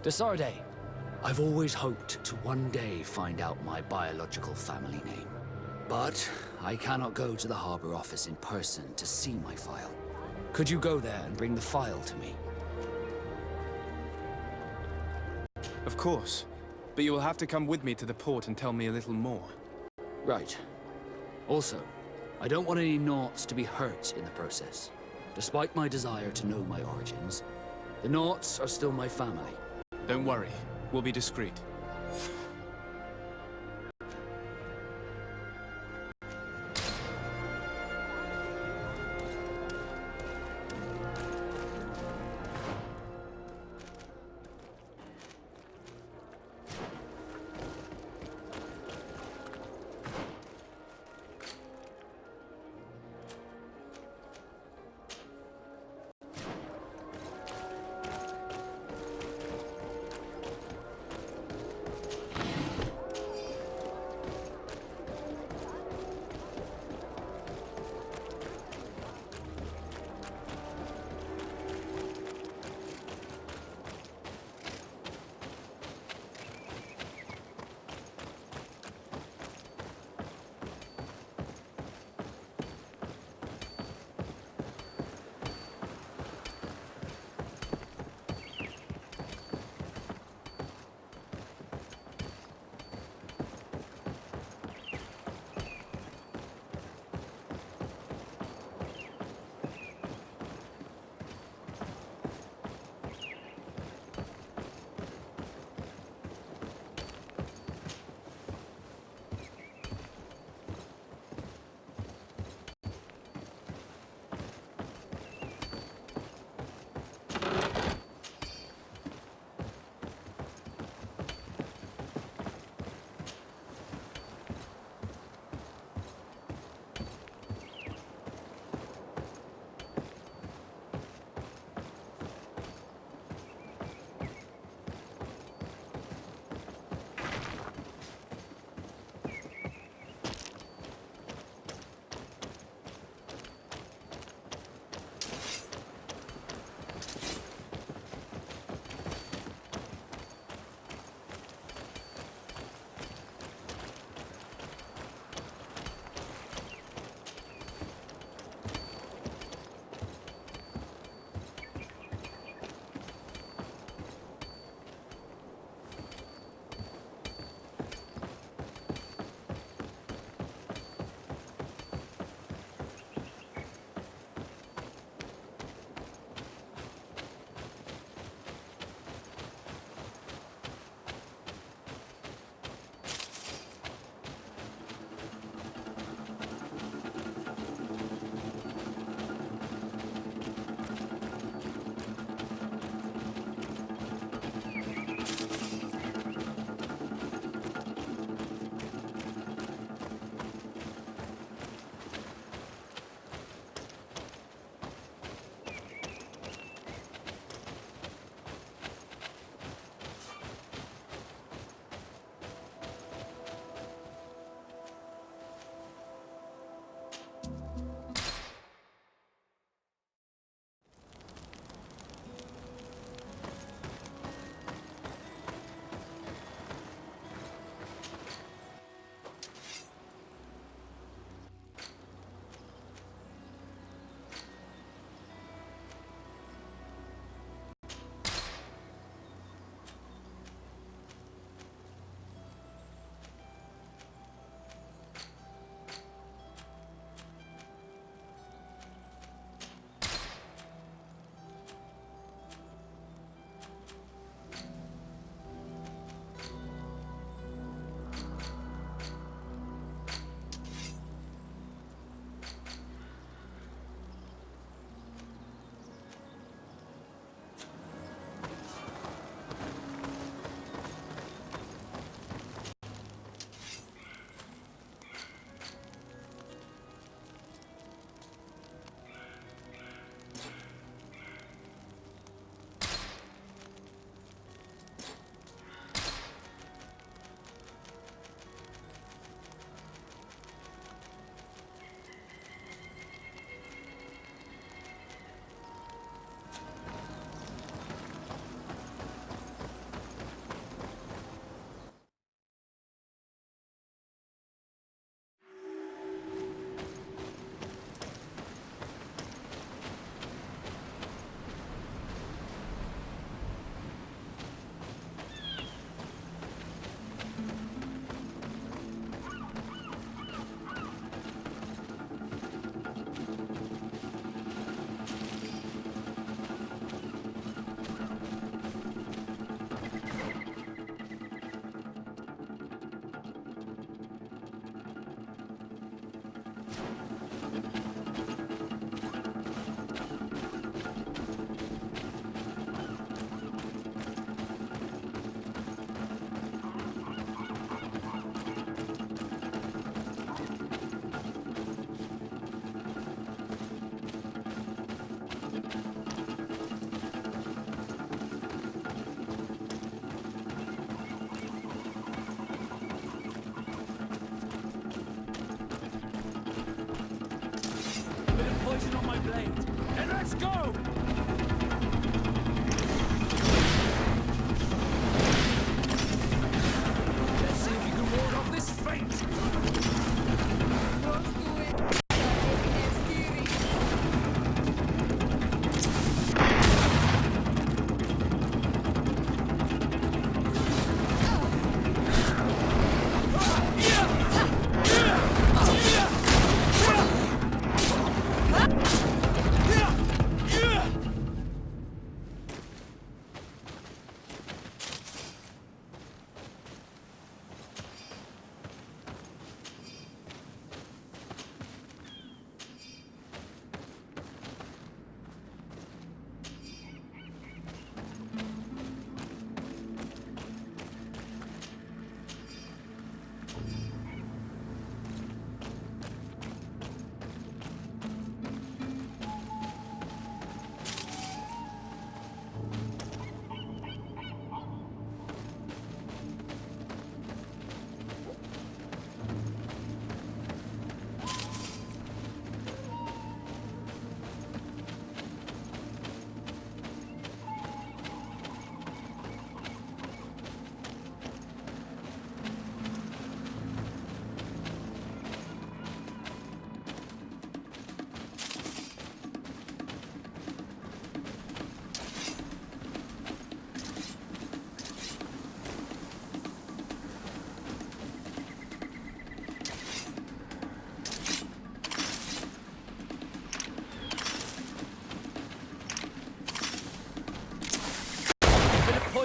Desarde, I've always hoped to one day find out my biological family name. But I cannot go to the harbor office in person to see my file. Could you go there and bring the file to me? Of course. But you will have to come with me to the port and tell me a little more. Right. Also, I don't want any Naughts to be hurt in the process. Despite my desire to know my origins, the Naughts are still my family. Don't worry. We'll be discreet.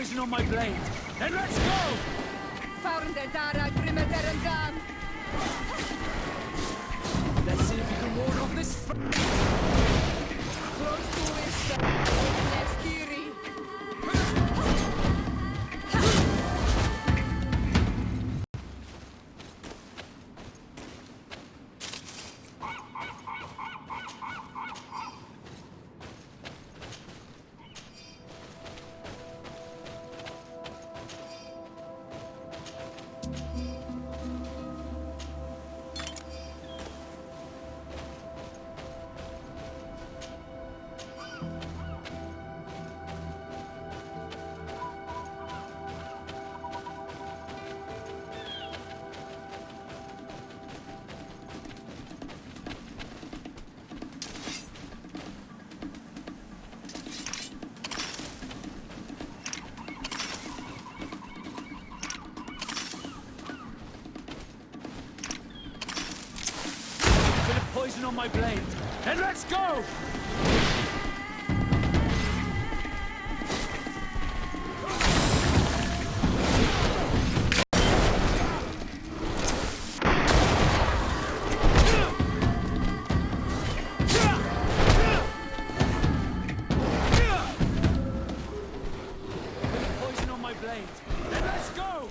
poison on my blade. Then let's go! Let's see if you can ward off this. Poison on my blade. Then let's go! Poison on my blade. Then let's go!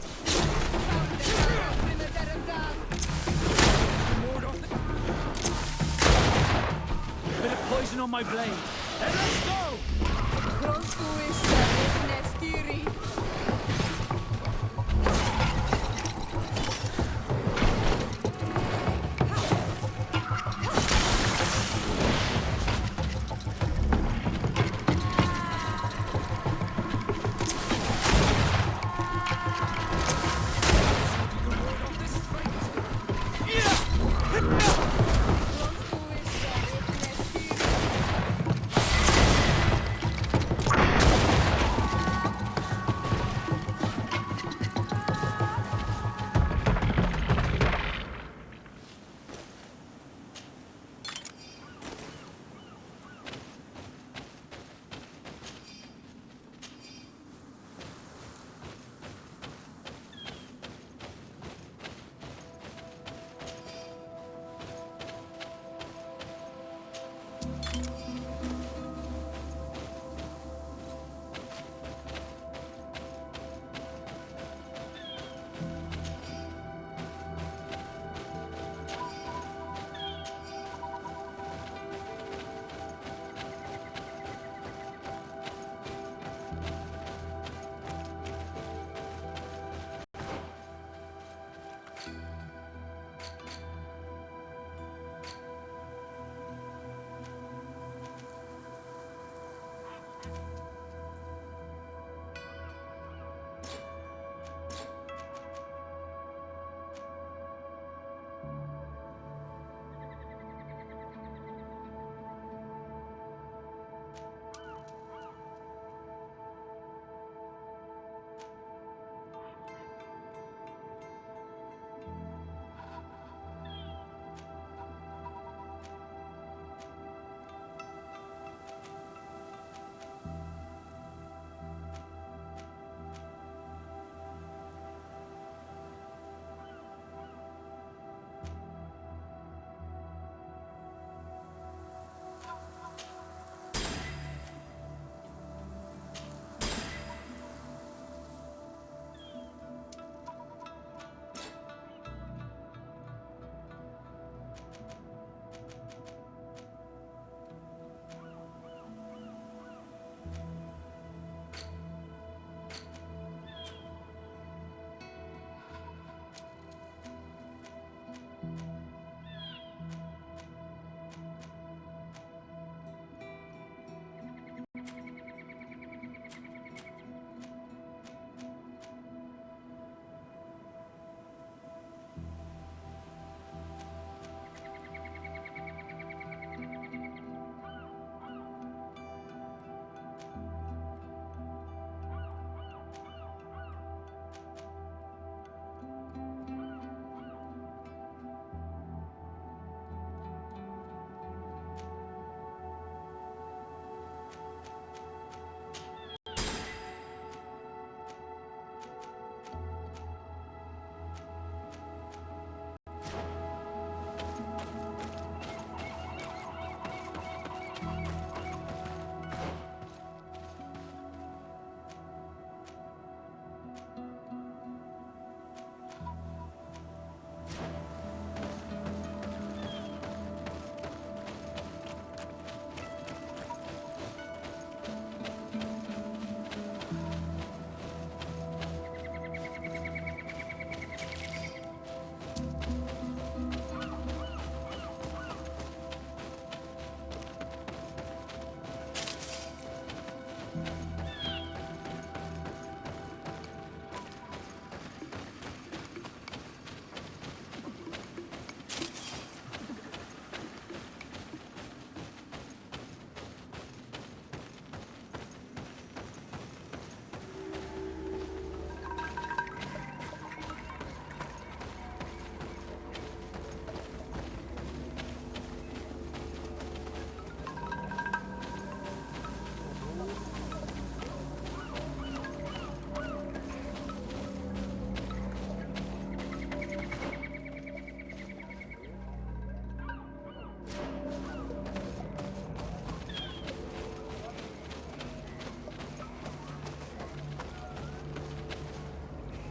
Poison on my blade. Then let's go!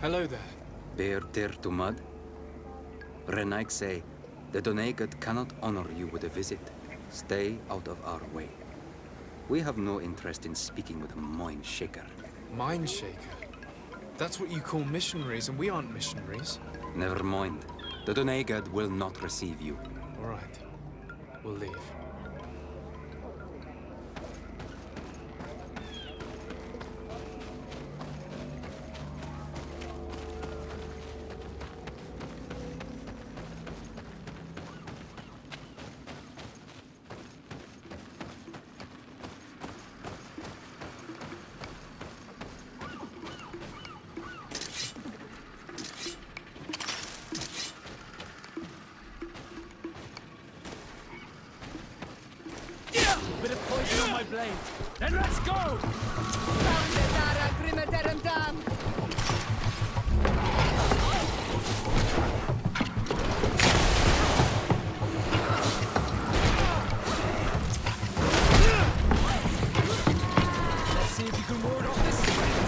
Hello there. Bear ter to mud? Renaik say, the Donegat cannot honor you with a visit. Stay out of our way. We have no interest in speaking with a mind shaker. Mind shaker? That's what you call missionaries, and we aren't missionaries. Never mind. The Donegat will not receive you. All right. We'll leave. Bit of poison on my blade. Then let's go! Let's see if you can ward off this threat.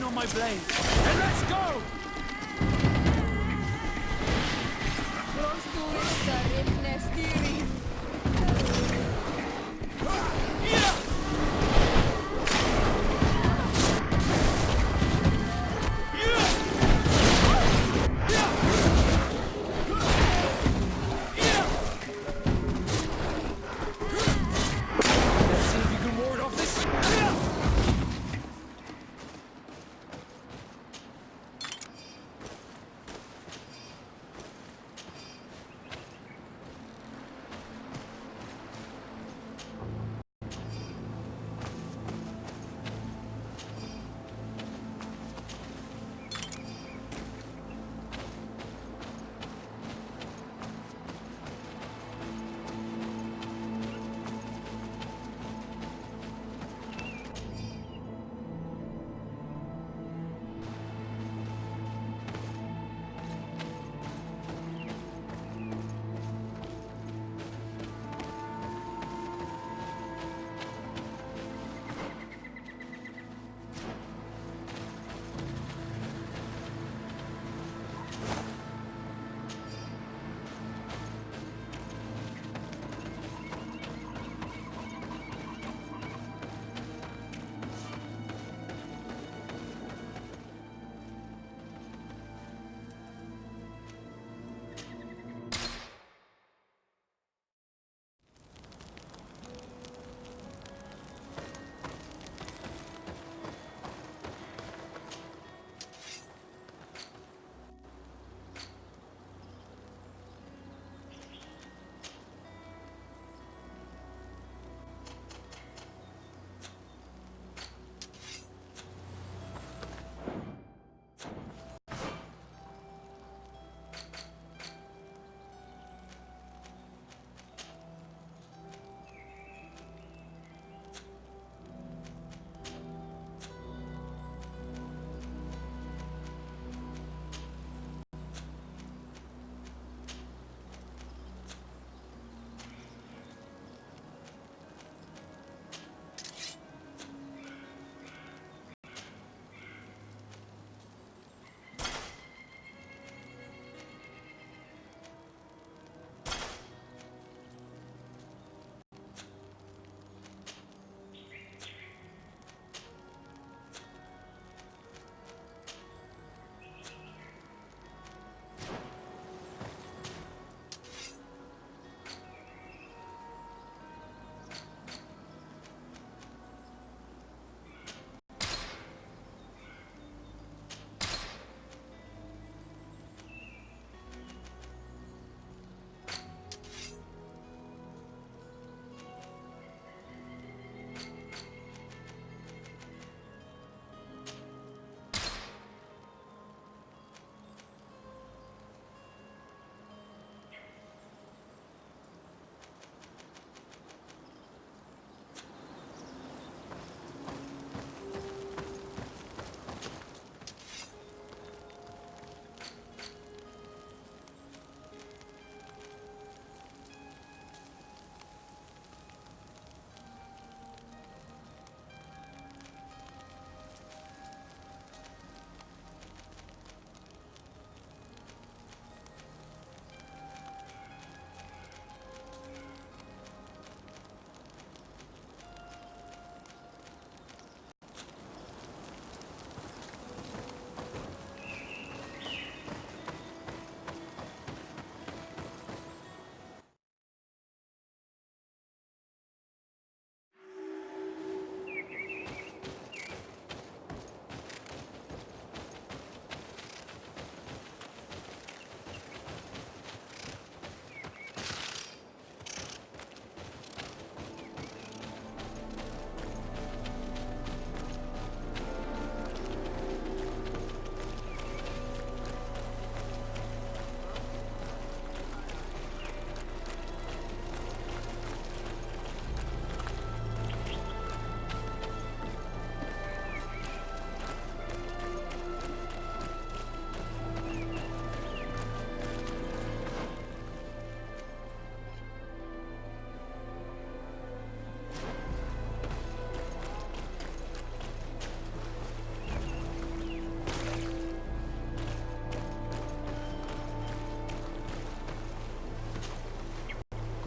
On my blade. And let's go! Let's see if you can ward off this.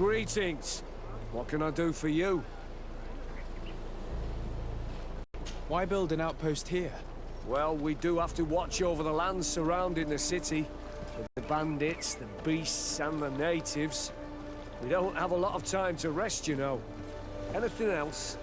Greetings. What can I do for you? Why build an outpost here? Well, we do have to watch over the lands surrounding the city. With the bandits, the beasts, and the natives. We don't have a lot of time to rest, you know. Anything else?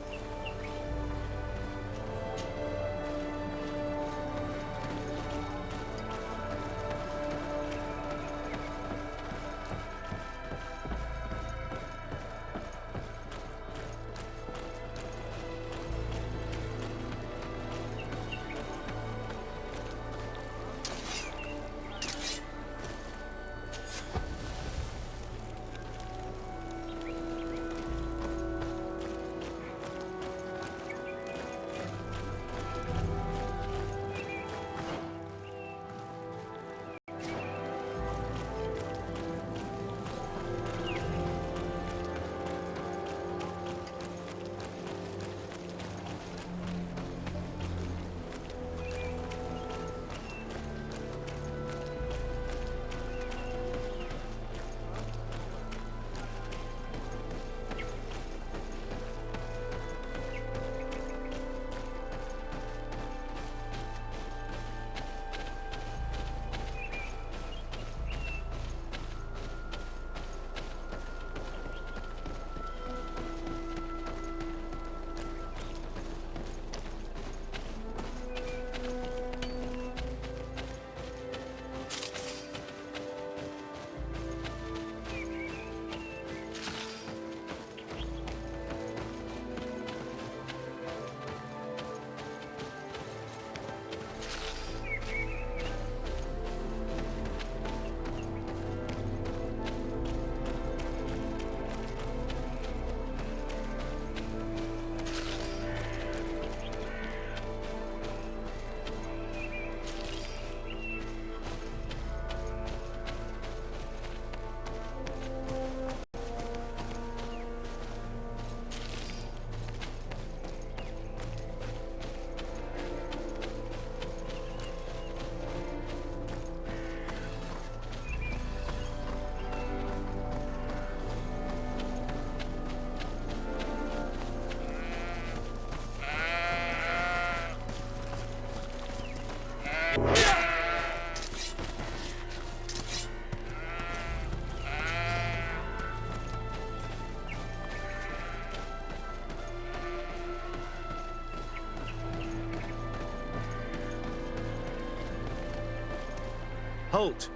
Halt!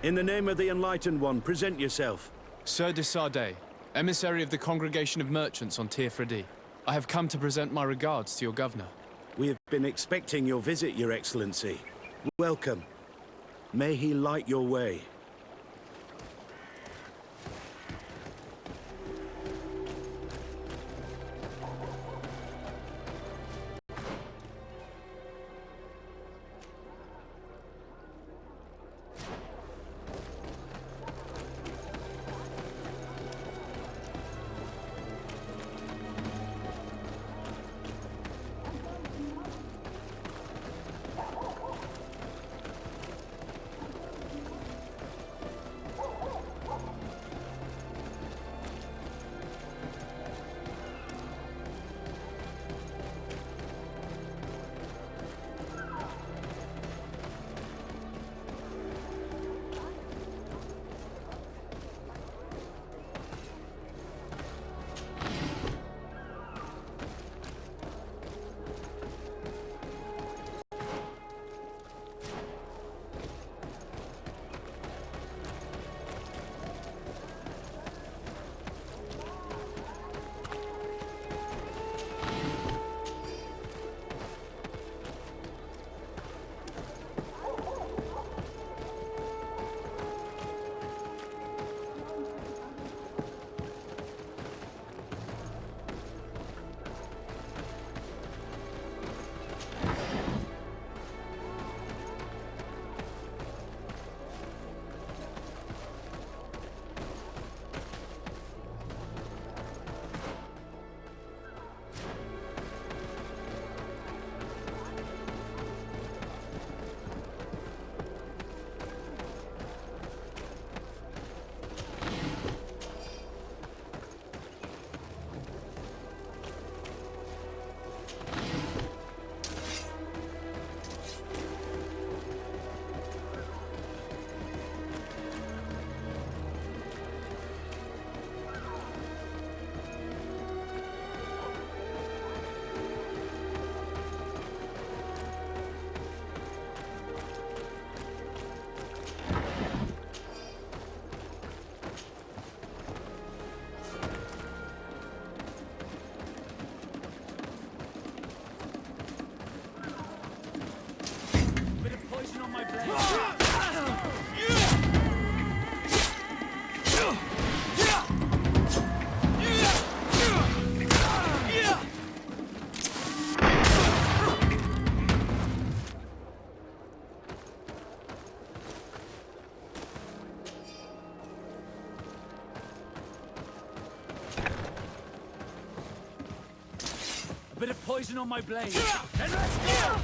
In the name of the Enlightened One, present yourself. Sir de Sardet, emissary of the Congregation of Merchants on Tirfredi. I have come to present my regards to your governor. We have been expecting your visit, Your Excellency. Welcome. May he light your way. A bit of poison on my blade. And let's go!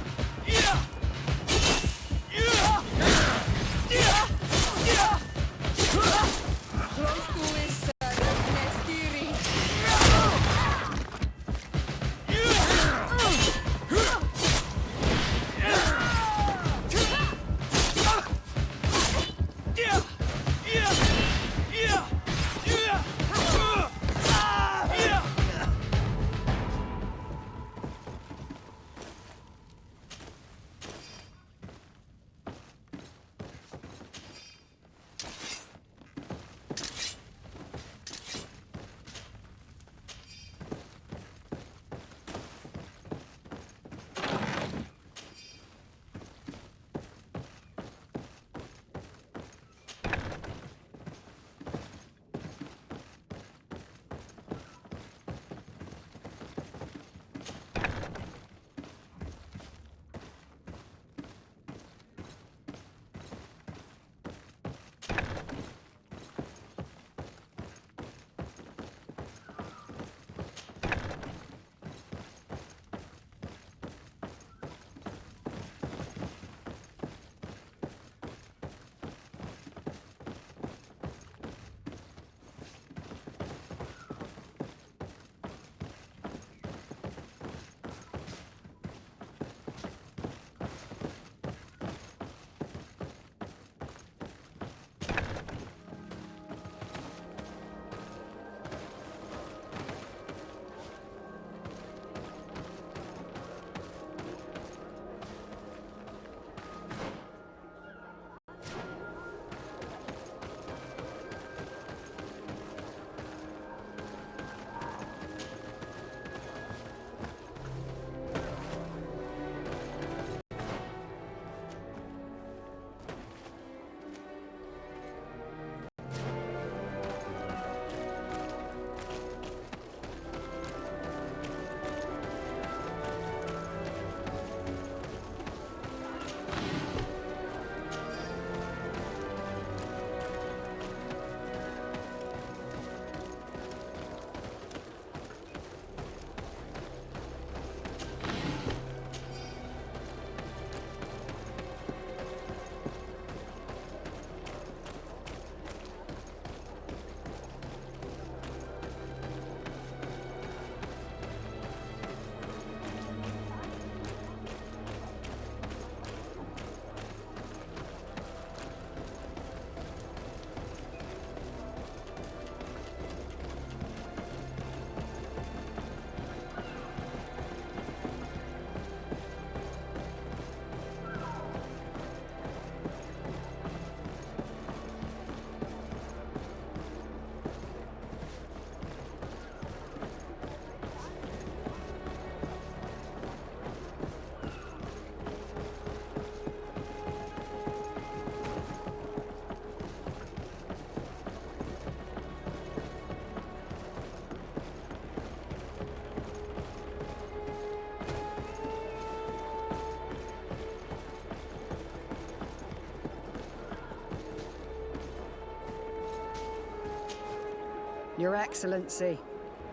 Your Excellency,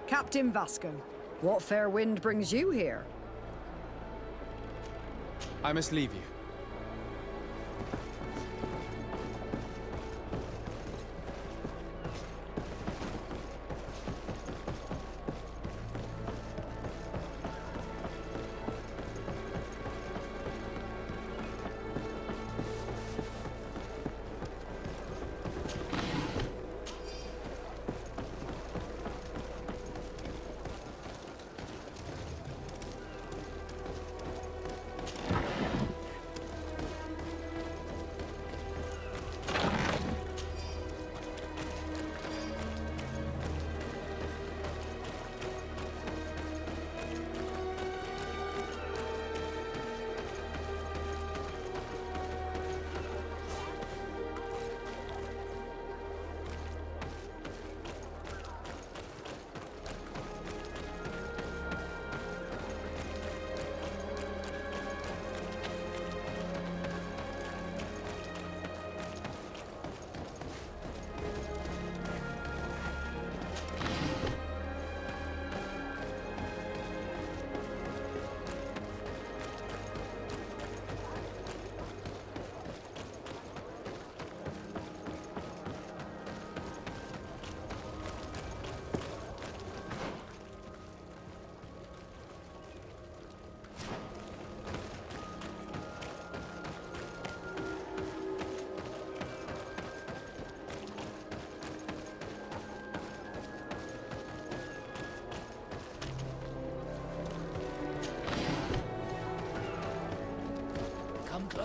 Captain Vasco, what fair wind brings you here? I must leave you.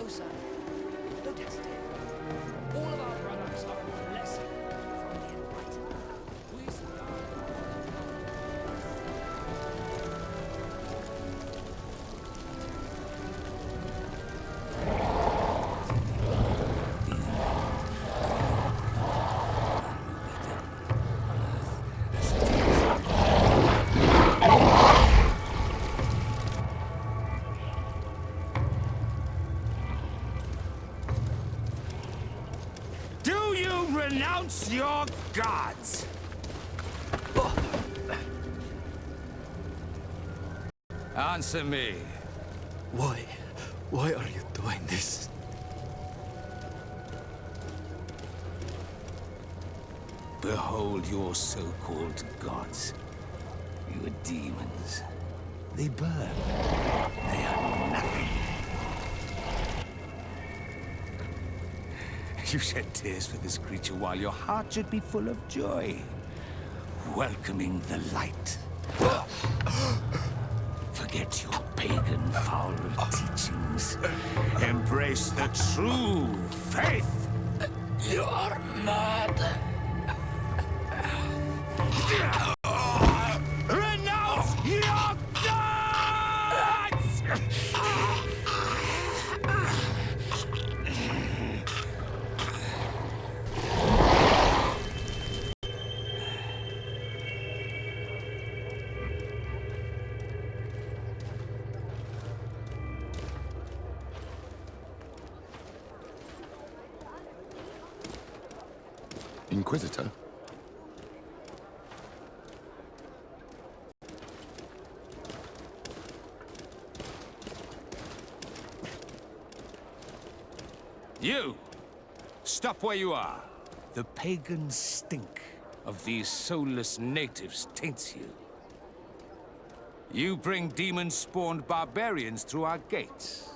No, sir. No testing. All of our products are a blessing from the Enlightened. We Do you renounce your gods? Answer me. Why? Why are you doing this? Behold your so-called gods. You are demons. They burn. They are nothing. You shed tears for this creature while your heart should be full of joy. Welcoming the light. Forget your pagan foul teachings. Embrace the true faith. You are mad. Renounce your gods! Inquisitor? You! Stop where you are. The pagan stink of these soulless natives taints you. You bring demon-spawned barbarians through our gates.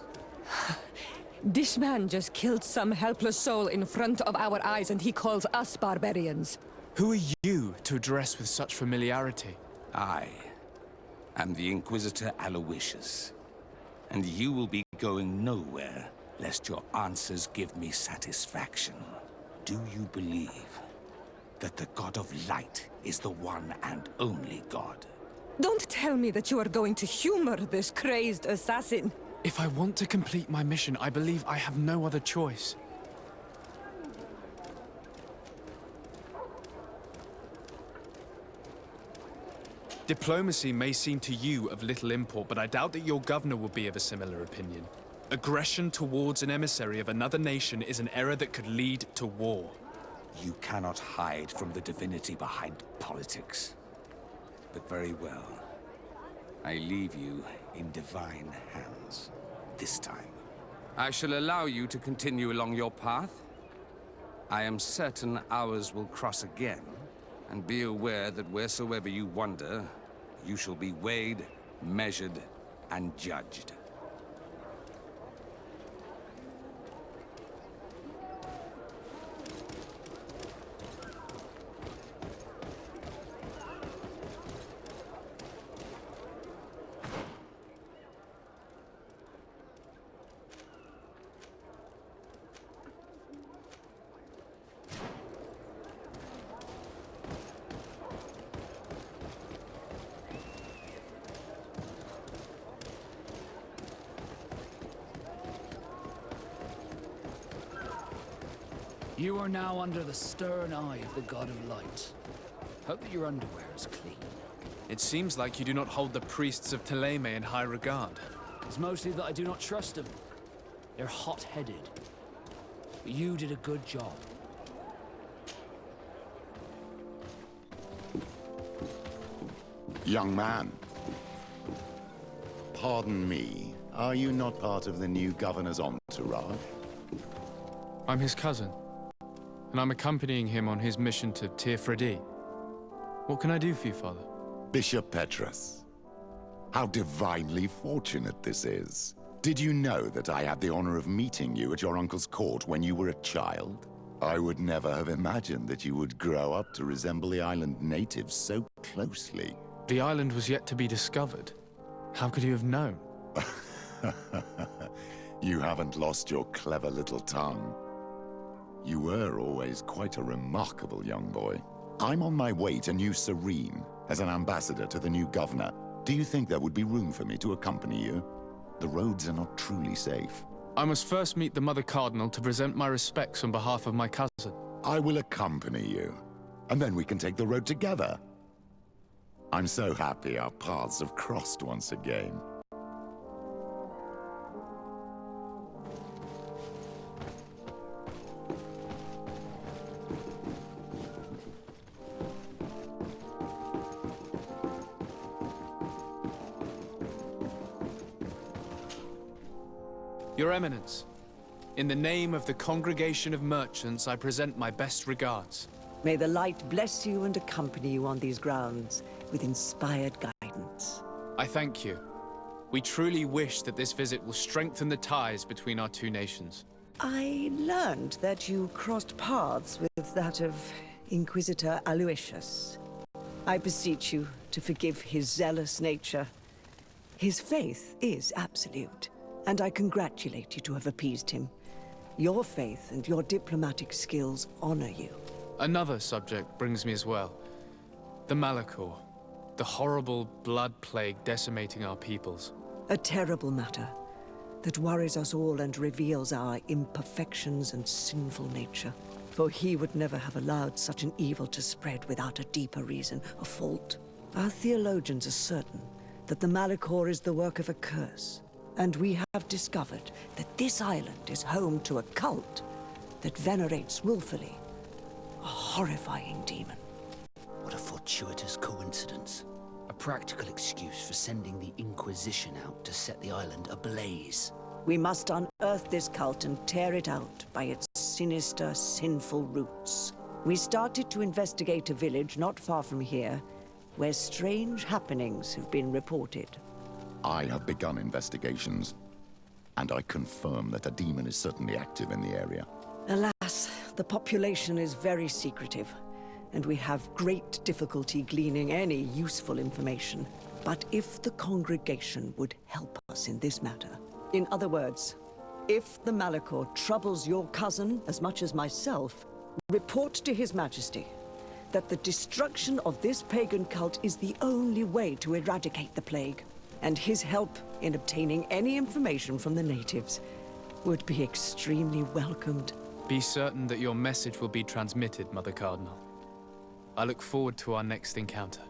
This man just killed some helpless soul in front of our eyes, and he calls us barbarians. Who are you to address with such familiarity? I am the Inquisitor Aloysius, and you will be going nowhere lest your answers give me satisfaction. Do you believe that the God of Light is the one and only God? Don't tell me that you are going to humor this crazed assassin. If I want to complete my mission, I believe I have no other choice. Diplomacy may seem to you of little import, but I doubt that your governor will be of a similar opinion. Aggression towards an emissary of another nation is an error that could lead to war. You cannot hide from the divinity behind politics. But very well. I leave you in divine hands. This time. I shall allow you to continue along your path. I am certain ours will cross again. And be aware that wheresoever you wander, you shall be weighed, measured, and judged. You are now under the stern eye of the God of Light. Hope that your underwear is clean. It seems like you do not hold the priests of Teleme in high regard. It's mostly that I do not trust them. They're hot-headed. But you did a good job. Young man. Pardon me. Are you not part of the new governor's entourage? I'm his cousin, and I'm accompanying him on his mission to Téfredi. What can I do for you, Father? Bishop Petrus. How divinely fortunate this is. Did you know that I had the honor of meeting you at your uncle's court when you were a child? I would never have imagined that you would grow up to resemble the island natives so closely. The island was yet to be discovered. How could you have known? You haven't lost your clever little tongue. You were always quite a remarkable young boy. I'm on my way to New Serene as an ambassador to the new governor. Do you think there would be room for me to accompany you? The roads are not truly safe. I must first meet the Mother Cardinal to present my respects on behalf of my cousin. I will accompany you, and then we can take the road together. I'm so happy our paths have crossed once again. Your Eminence, in the name of the Congregation of Merchants, I present my best regards. May the light bless you and accompany you on these grounds with inspired guidance. I thank you. We truly wish that this visit will strengthen the ties between our two nations. I learned that you crossed paths with that of Inquisitor Aloysius. I beseech you to forgive his zealous nature. His faith is absolute, and I congratulate you to have appeased him. Your faith and your diplomatic skills honor you. Another subject brings me as well. The Malachor. The horrible blood plague decimating our peoples. A terrible matter that worries us all and reveals our imperfections and sinful nature. For he would never have allowed such an evil to spread without a deeper reason, a fault. Our theologians are certain that the Malachor is the work of a curse. And we have discovered that this island is home to a cult that venerates willfully a horrifying demon. What a fortuitous coincidence. A practical excuse for sending the Inquisition out to set the island ablaze. We must unearth this cult and tear it out by its sinister, sinful roots. We started to investigate a village not far from here, where strange happenings have been reported. I have begun investigations, and I confirm that a demon is certainly active in the area. Alas, the population is very secretive, and we have great difficulty gleaning any useful information. But if the congregation would help us in this matter, in other words, if the Malachor troubles your cousin as much as myself, report to His Majesty that the destruction of this pagan cult is the only way to eradicate the plague, and his help in obtaining any information from the natives would be extremely welcomed. Be certain that your message will be transmitted, Mother Cardinal. I look forward to our next encounter.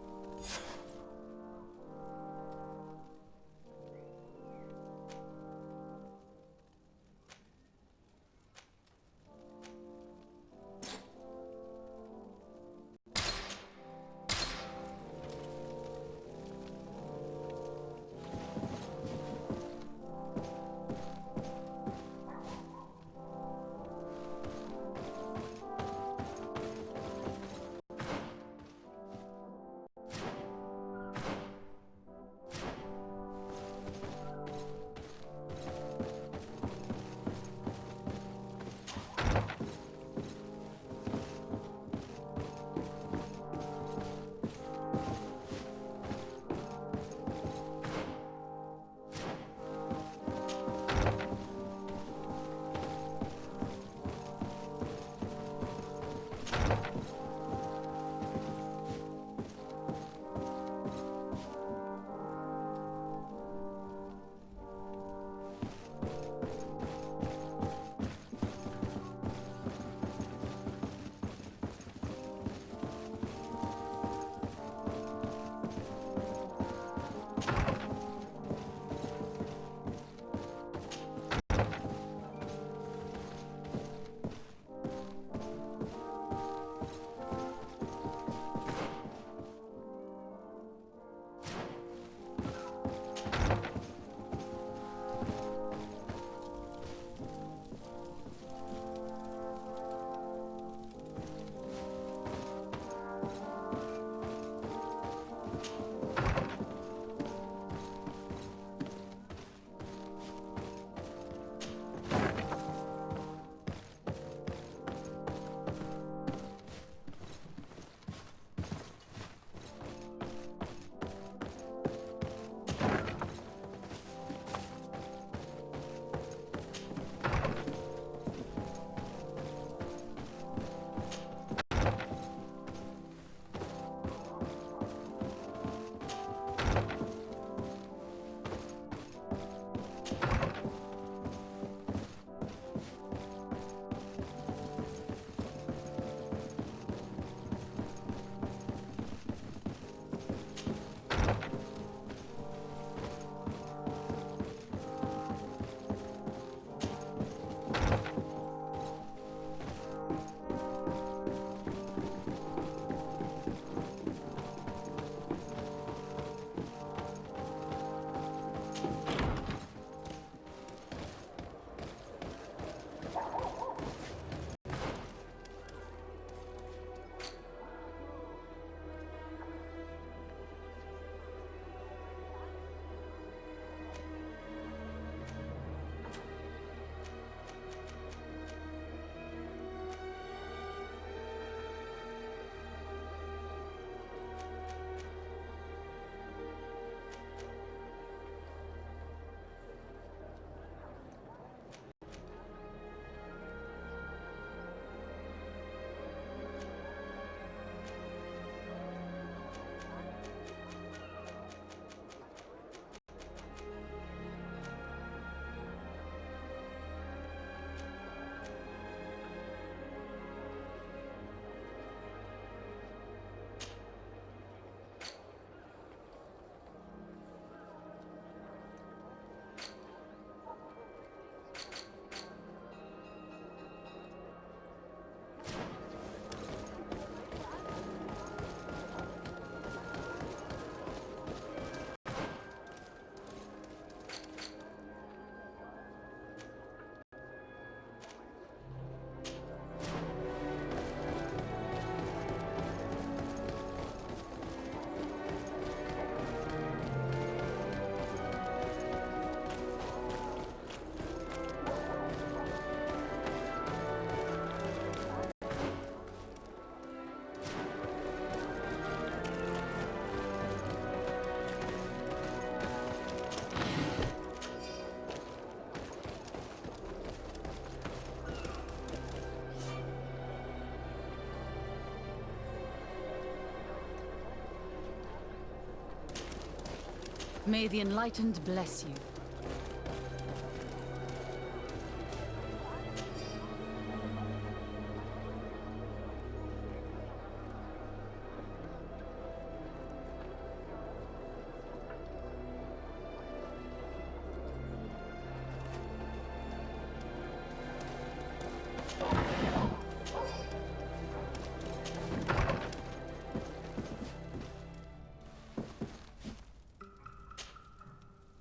May the enlightened bless you.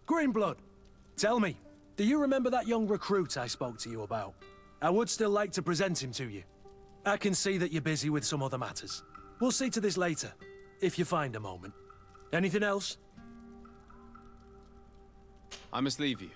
Greenblood, tell me, do you remember that young recruit I spoke to you about? I would still like to present him to you. I can see that you're busy with some other matters. We'll see to this later, if you find a moment. Anything else? I must leave you.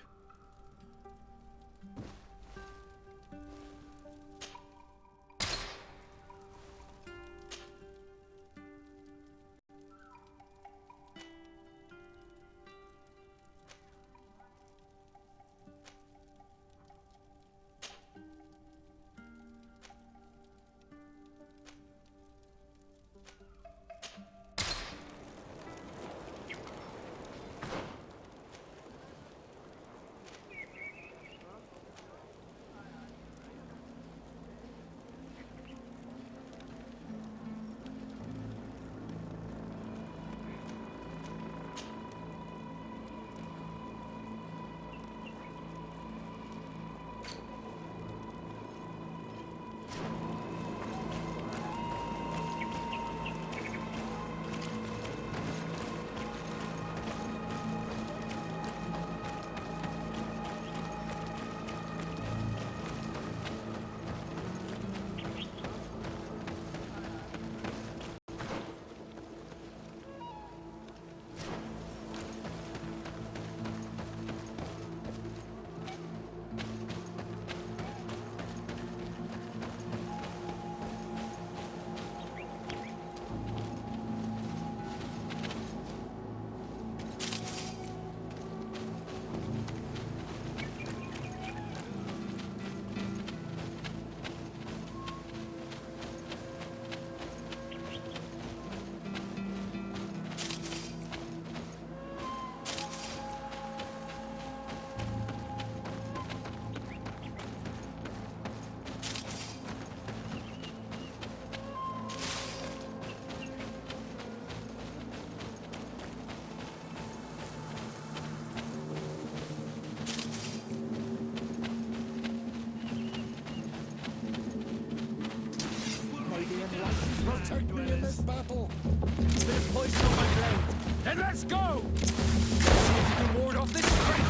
Protect me in this battle! Bit of poison on my blade. Then let's go! See if you can ward off this sprint!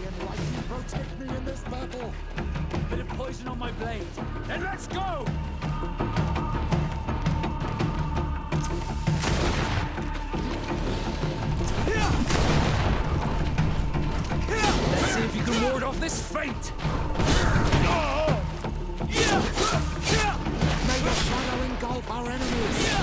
enlighten protect me in this battle. Bit of poison on my blade. Then let's go! Let's see if you can ward off this fate! May the shadow engulf our enemies.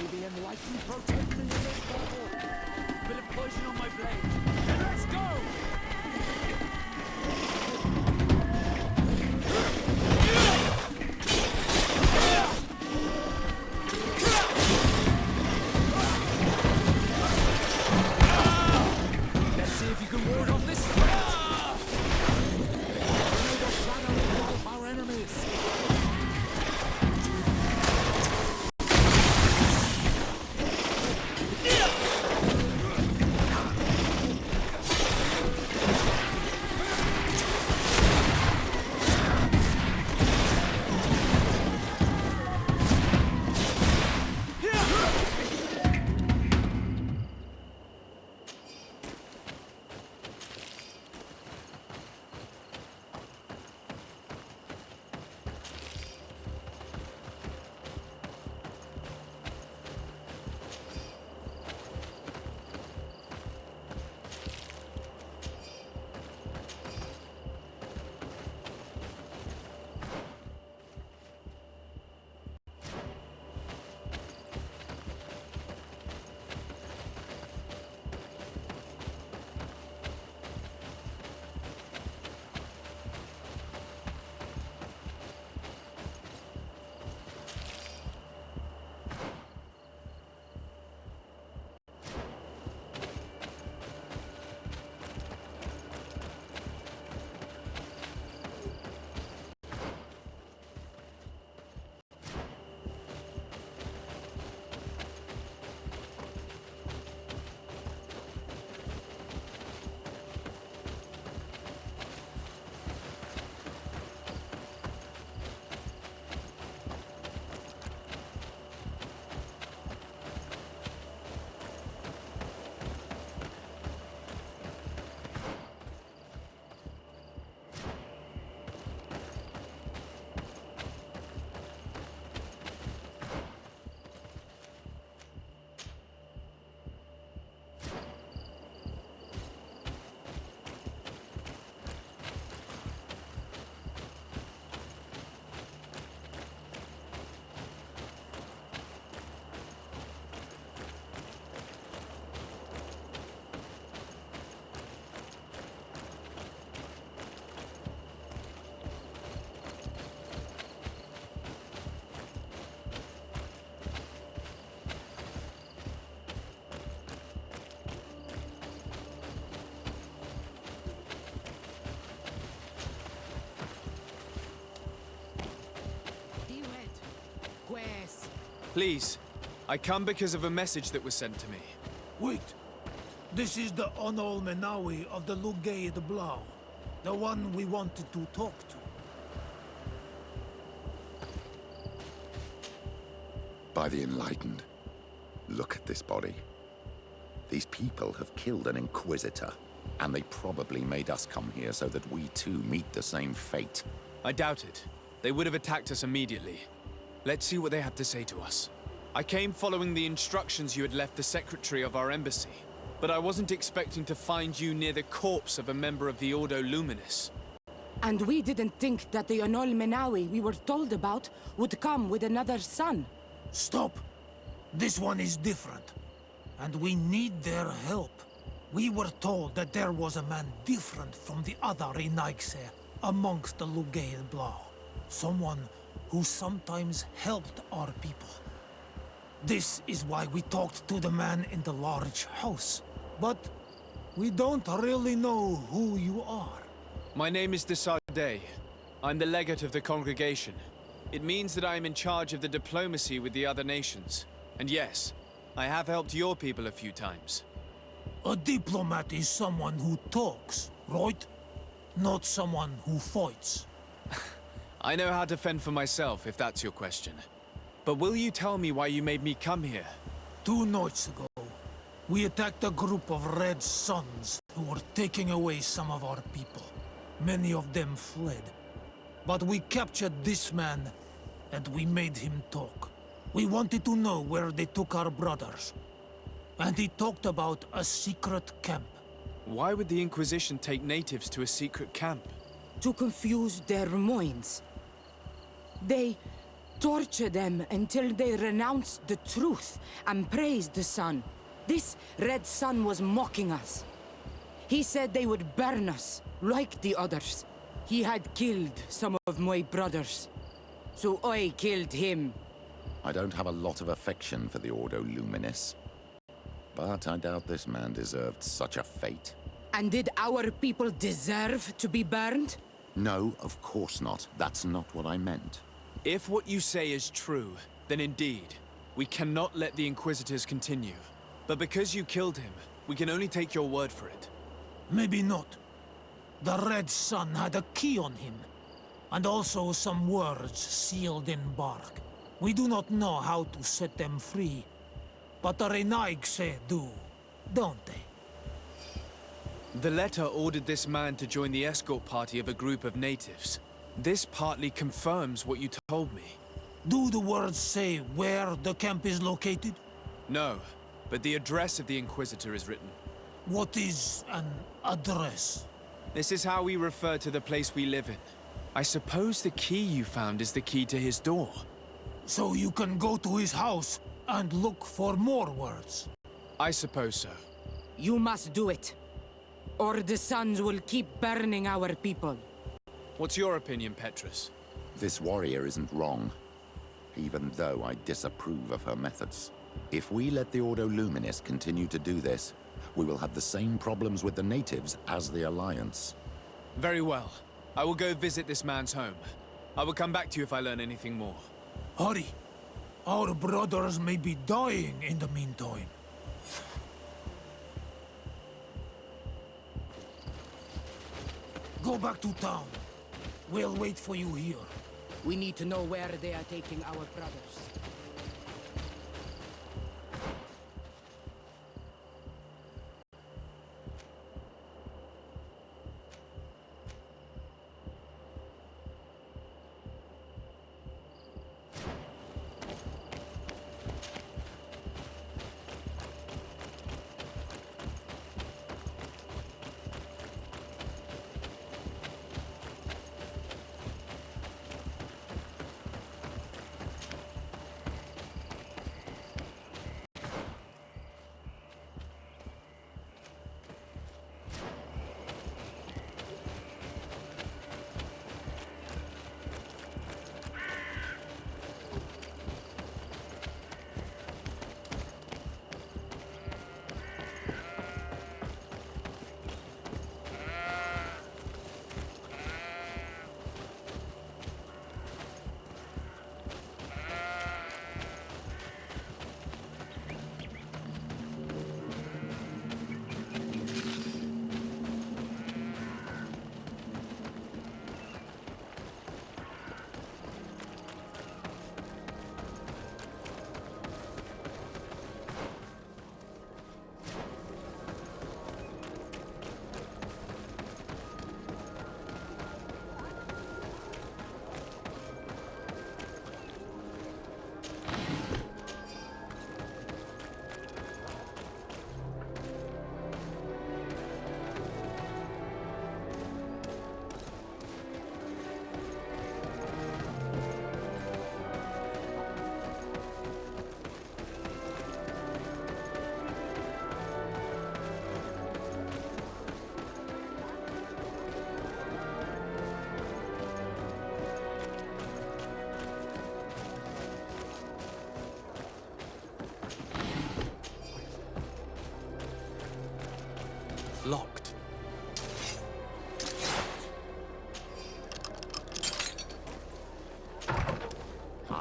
The enlightened protect me in this battle. Bit of poison on my blade. Then let's go! Let's see if you can ward off this fate. May the shadow engulf our enemies. Please, I come because of a message that was sent to me. Wait. This is the Onol Menawi of the Lugay de Blau. The one we wanted to talk to. By the Enlightened, look at this body. These people have killed an Inquisitor, and they probably made us come here so that we too meet the same fate. I doubt it. They would have attacked us immediately. Let's see what they have to say to us. I came following the instructions you had left the secretary of our embassy, but I wasn't expecting to find you near the corpse of a member of the Ordo Luminis. And we didn't think that the Onol Menawi we were told about would come with another son. Stop! This one is different, and we need their help. We were told that there was a man different from the other Renaigse amongst the Lugay de Blau. Someone who sometimes helped our people. This is why we talked to the man in the large house. But we don't really know who you are. My name is de Sardet. I'm the legate of the congregation. It means that I am in charge of the diplomacy with the other nations. And yes, I have helped your people a few times. A diplomat is someone who talks, right? Not someone who fights. I know how to fend for myself, if that's your question. But will you tell me why you made me come here? 2 nights ago, we attacked a group of Red Suns who were taking away some of our people. Many of them fled. But we captured this man, and we made him talk. We wanted to know where they took our brothers. And he talked about a secret camp. Why would the Inquisition take natives to a secret camp? To confuse their minds. They torture them until they renounce the truth and praise the sun. This Red Sun was mocking us. He said they would burn us, like the others. He had killed some of my brothers, so I killed him. I don't have a lot of affection for the Ordo Luminis, but I doubt this man deserved such a fate. And did our people deserve to be burned? No, of course not. That's not what I meant. If what you say is true, then indeed, we cannot let the Inquisitors continue. But because you killed him, we can only take your word for it. Maybe not. The Red Sun had a key on him, and also some words sealed in bark. We do not know how to set them free, but the Renaigse do, don't they? The letter ordered this man to join the escort party of a group of natives. This partly confirms what you told me. Do the words say where the camp is located? No, but the address of the Inquisitor is written. What is an address? This is how we refer to the place we live in. I suppose the key you found is the key to his door. So you can go to his house and look for more words? I suppose so. You must do it, or the suns will keep burning our people. What's your opinion, Petrus? This warrior isn't wrong, even though I disapprove of her methods. If we let the Ordo Luminis continue to do this, we will have the same problems with the natives as the Alliance. Very well. I will go visit this man's home. I will come back to you if I learn anything more. Hurry. Our brothers may be dying in the meantime. Go back to town. We'll wait for you here. We need to know where they are taking our brothers.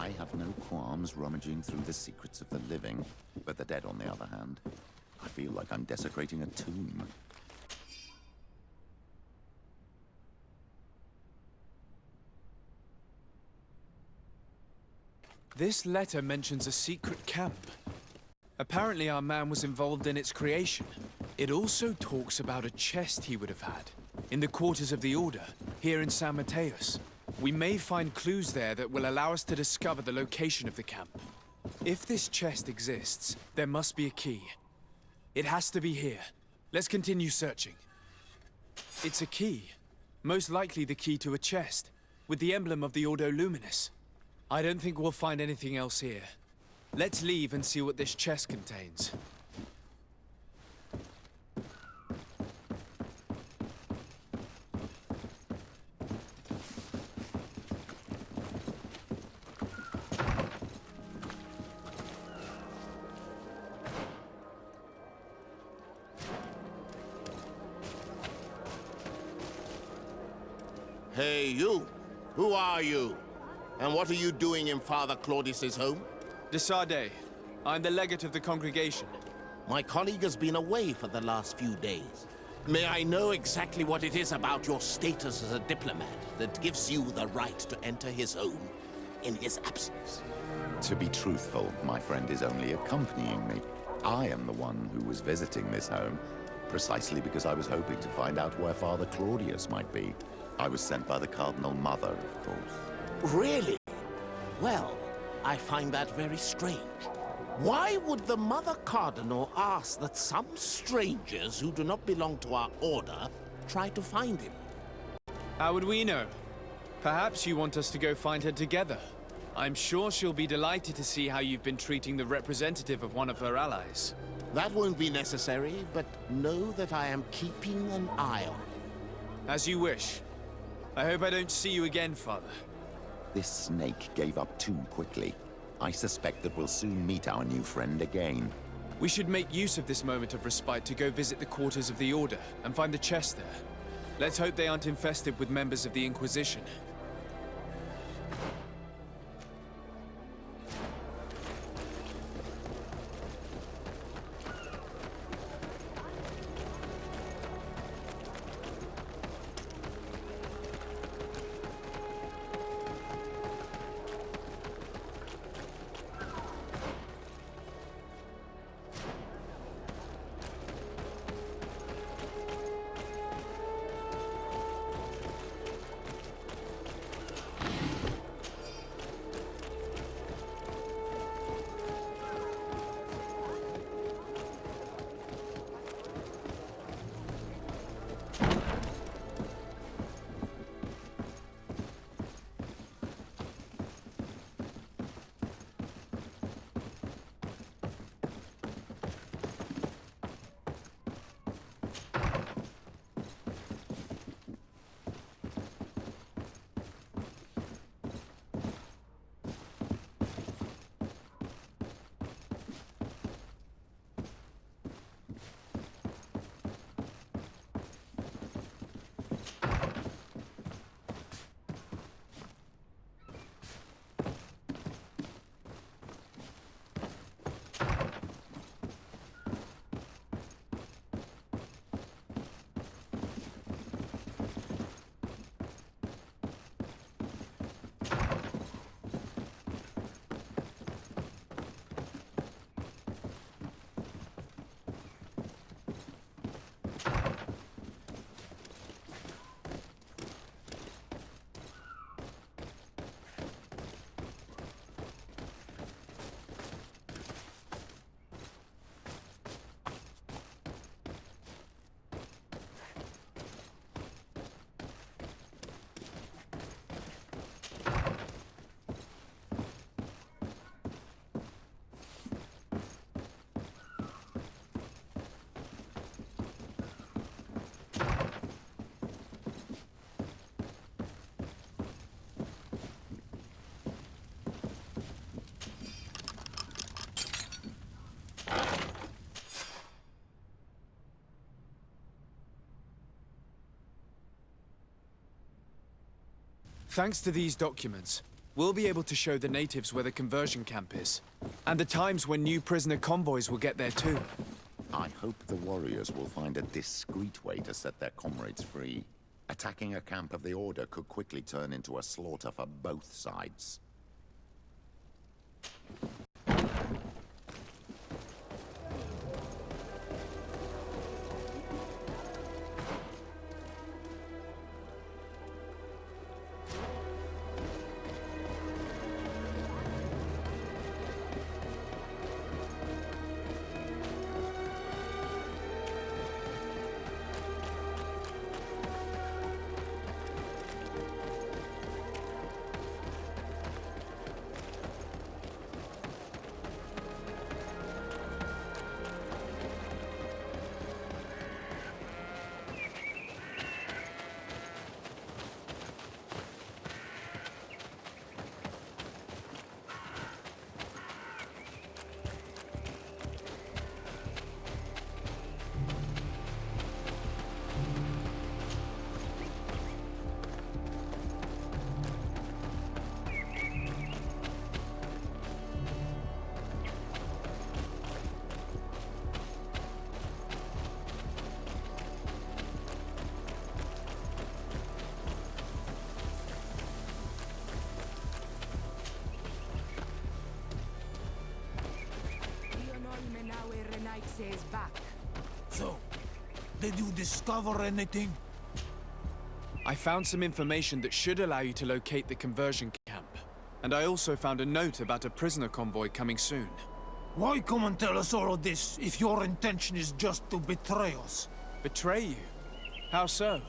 I have no qualms rummaging through the secrets of the living, but the dead, on the other hand, I feel like I'm desecrating a tomb. This letter mentions a secret camp. Apparently our man was involved in its creation. It also talks about a chest he would have had, in the quarters of the Order, here in San Mateos. We may find clues there that will allow us to discover the location of the camp. If this chest exists, there must be a key. It has to be here. Let's continue searching. It's a key. Most likely the key to a chest, with the emblem of the Ordo Luminis. I don't think we'll find anything else here. Let's leave and see what this chest contains. Hey, you! Who are you? And what are you doing in Father Claudius's home? De Sardet. I'm the legate of the congregation. My colleague has been away for the last few days. May I know exactly what it is about your status as a diplomat that gives you the right to enter his home in his absence? To be truthful, my friend is only accompanying me. I am the one who was visiting this home, precisely because I was hoping to find out where Father Claudius might be. I was sent by the Cardinal Mother, of course. Really? Well, I find that very strange. Why would the Mother Cardinal ask that some strangers who do not belong to our order try to find him? How would we know? Perhaps you want us to go find her together. I'm sure she'll be delighted to see how you've been treating the representative of one of her allies. That won't be necessary, but know that I am keeping an eye on you. As you wish. I hope I don't see you again, Father. This snake gave up too quickly. I suspect that we'll soon meet our new friend again. We should make use of this moment of respite to go visit the quarters of the Order and find the chest there. Let's hope they aren't infested with members of the Inquisition. Thanks to these documents, We'll be able to show the natives where the conversion camp is. And the times when new prisoner convoys will get there too. I hope the warriors will find a discreet way to set their comrades free. Attacking a camp of the Order could quickly turn into a slaughter for both sides. Is back. So, did you discover anything? I found some information that should allow you to locate the conversion camp. And I also found a note about a prisoner convoy coming soon. Why come and tell us all of this if your intention is just to betray us? Betray you? How so?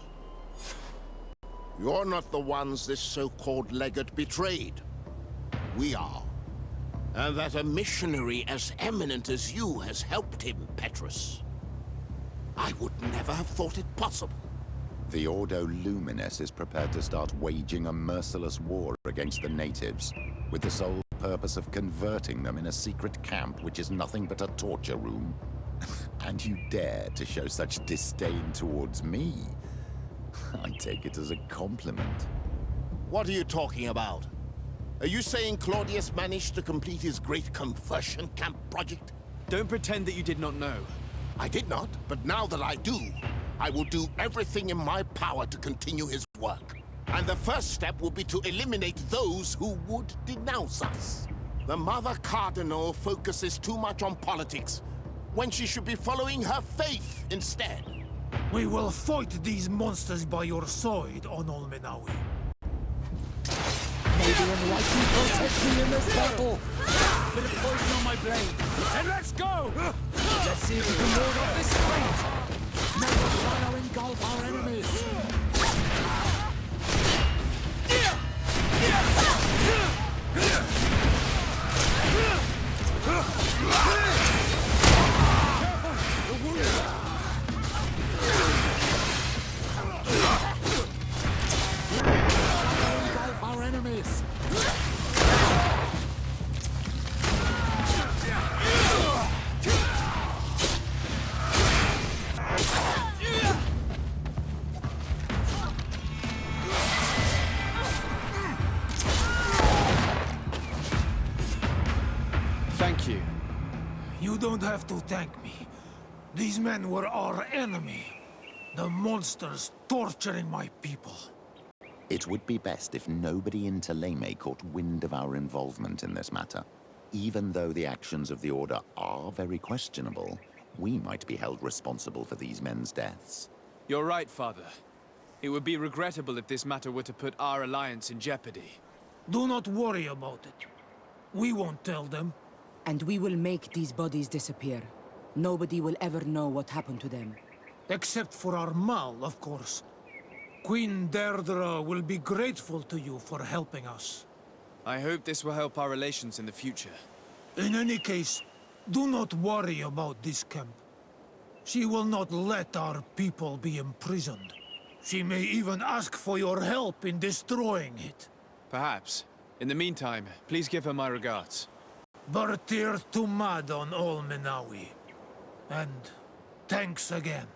You're not the ones this so-called legate betrayed. We are. And that a missionary as eminent as you has helped him, Petrus. I would never have thought it possible. The Ordo Luminis is prepared to start waging a merciless war against the natives, with the sole purpose of converting them in a secret camp which is nothing but a torture room. And you dare to show such disdain towards me? I take it as a compliment. What are you talking about? Are you saying Claudius managed to complete his great conversion camp project? Don't pretend that you did not know. I did not, but now that I do, I will do everything in my power to continue his work. And the first step will be to eliminate those who would denounce us. The Mother Cardinal focuses too much on politics, when she should be following her faith instead. We will fight these monsters by your side, Onol Menawi. May the enlightened protect me in this battle! Bit of poison on my blade. And let's go! Let's see if we can ward off this fate! May the fire engulf our enemies! Our enemies! Thank you. You don't have to thank me. These men were our enemy. The monsters torturing my people. It would be best if nobody in Teleme caught wind of our involvement in this matter. Even though the actions of the Order are very questionable, we might be held responsible for these men's deaths. You're right, Father. It would be regrettable if this matter were to put our alliance in jeopardy. Do not worry about it. We won't tell them. And we will make these bodies disappear. Nobody will ever know what happened to them. Except for our Mal, of course. Queen Deirdre will be grateful to you for helping us. I hope this will help our relations in the future. In any case, do not worry about this camp. She will not let our people be imprisoned. She may even ask for your help in destroying it. Perhaps. In the meantime, please give her my regards. Bartir Tumad on all Menawi. And thanks again.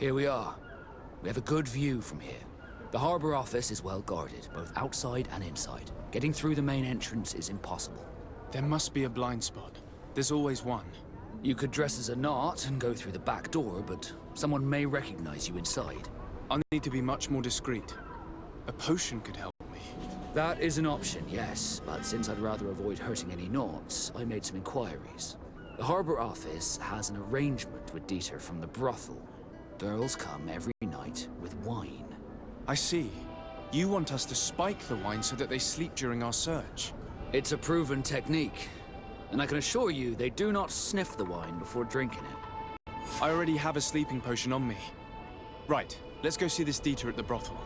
Here we are. We have a good view from here. The harbor office is well guarded, both outside and inside. Getting through the main entrance is impossible. There must be a blind spot. There's always one. You could dress as a knot and go through the back door, but someone may recognize you inside. I'll need to be much more discreet. A potion could help me. That is an option, yes, but since I'd rather avoid hurting any knots, I made some inquiries. The harbor office has an arrangement with Dieter from the brothel. Girls come every night with wine. I see. You want us to spike the wine so that they sleep during our search. It's a proven technique, and I can assure you they do not sniff the wine before drinking it. I already have a sleeping potion on me. Right, let's go see this Dieter at the brothel.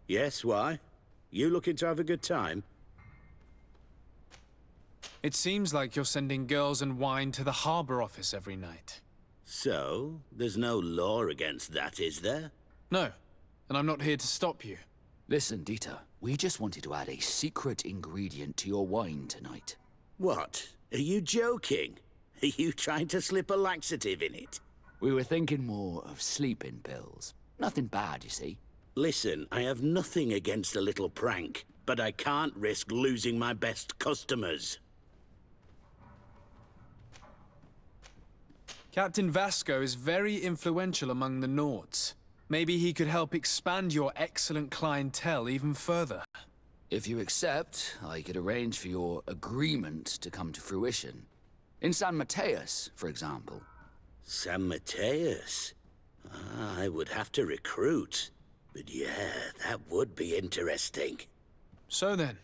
Yes, why? You looking to have a good time? It seems like you're sending girls and wine to the harbor office every night. So, there's no law against that, is there? No, and I'm not here to stop you. Listen, Dieter, we just wanted to add a secret ingredient to your wine tonight. What? Are you joking? Are you trying to slip a laxative in it? We were thinking more of sleeping pills. Nothing bad, you see. Listen, I have nothing against a little prank, but I can't risk losing my best customers. Captain Vasco is very influential among the Nords. Maybe he could help expand your excellent clientele even further. If you accept, I could arrange for your agreement to come to fruition. In San Mateus, for example. San Mateus? I would have to recruit. But yeah, that would be interesting. So then,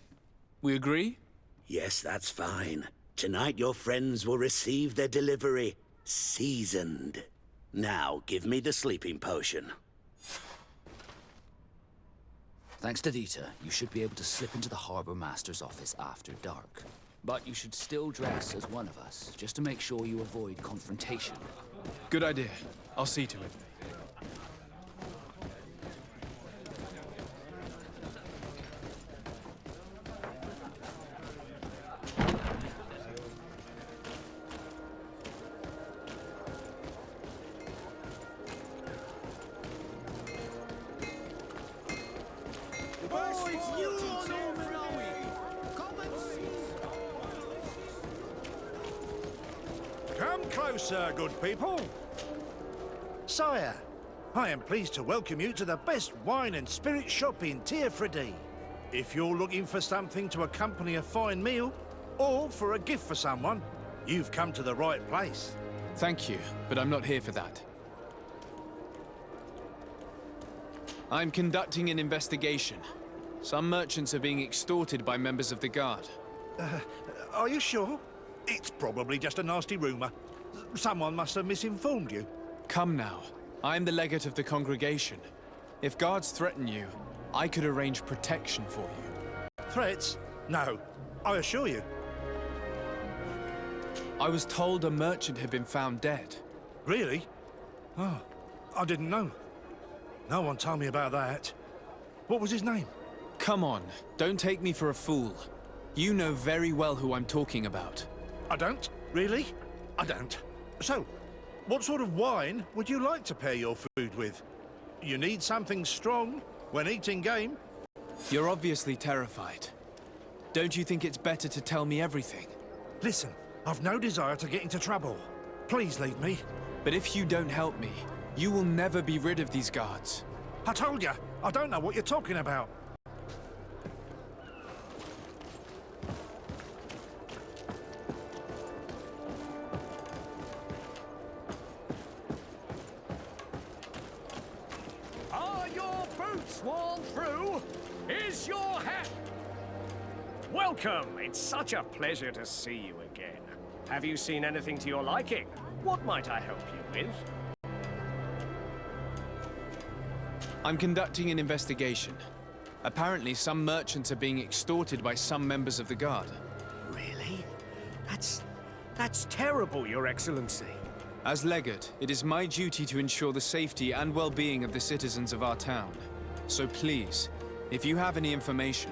we agree? Yes, that's fine. Tonight your friends will receive their delivery. Seasoned. Now, give me the sleeping potion. Thanks to Dieter, you should be able to slip into the Harbor Master's office after dark. But you should still dress as one of us, just to make sure you avoid confrontation. Good idea. I'll see to it. Come closer, good people. Sire, I am pleased to welcome you to the best wine and spirit shop in Teofredi. If you're looking for something to accompany a fine meal, or for a gift for someone, you've come to the right place. Thank you, but I'm not here for that. I'm conducting an investigation. Some merchants are being extorted by members of the Guard. Are you sure? It's probably just a nasty rumor. Someone must have misinformed you. Come now. I'm the legate of the congregation. If guards threaten you, I could arrange protection for you. Threats? No, I assure you. I was told a merchant had been found dead. Really? Oh, I didn't know. No one told me about that. What was his name? Come on, don't take me for a fool. You know very well who I'm talking about. I don't? Really? I don't. So, what sort of wine would you like to pair your food with? You need something strong when eating game. You're obviously terrified. Don't you think it's better to tell me everything? Listen, I've no desire to get into trouble. Please leave me. But if you don't help me, you will never be rid of these guards. I told you, I don't know what you're talking about. Are your boots worn through? Is your hat... Welcome! It's such a pleasure to see you again. Have you seen anything to your liking? What might I help you with? I'm conducting an investigation. Apparently, some merchants are being extorted by some members of the Guard. Really? That's terrible, Your Excellency. As Legate, it is my duty to ensure the safety and well-being of the citizens of our town. So please, if you have any information...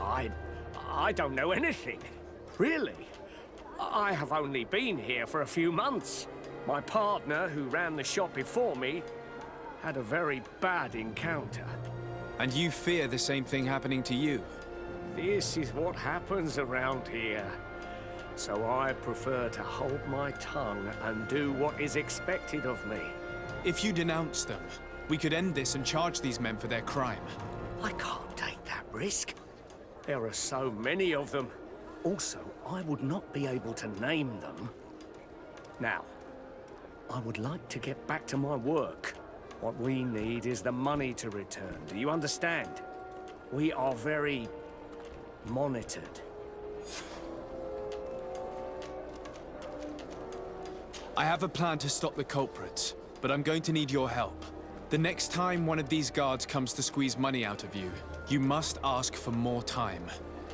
I don't know anything. Really? I have only been here for a few months. My partner, who ran the shop before me, had a very bad encounter. And you fear the same thing happening to you? This is what happens around here. So I prefer to hold my tongue and do what is expected of me. If you denounce them, we could end this and charge these men for their crime. I can't take that risk. There are so many of them. Also, I would not be able to name them. Now, I would like to get back to my work. What we need is the money to return. Do you understand? We are very monitored. I have a plan to stop the culprits, but I'm going to need your help. The next time one of these guards comes to squeeze money out of you, you must ask for more time.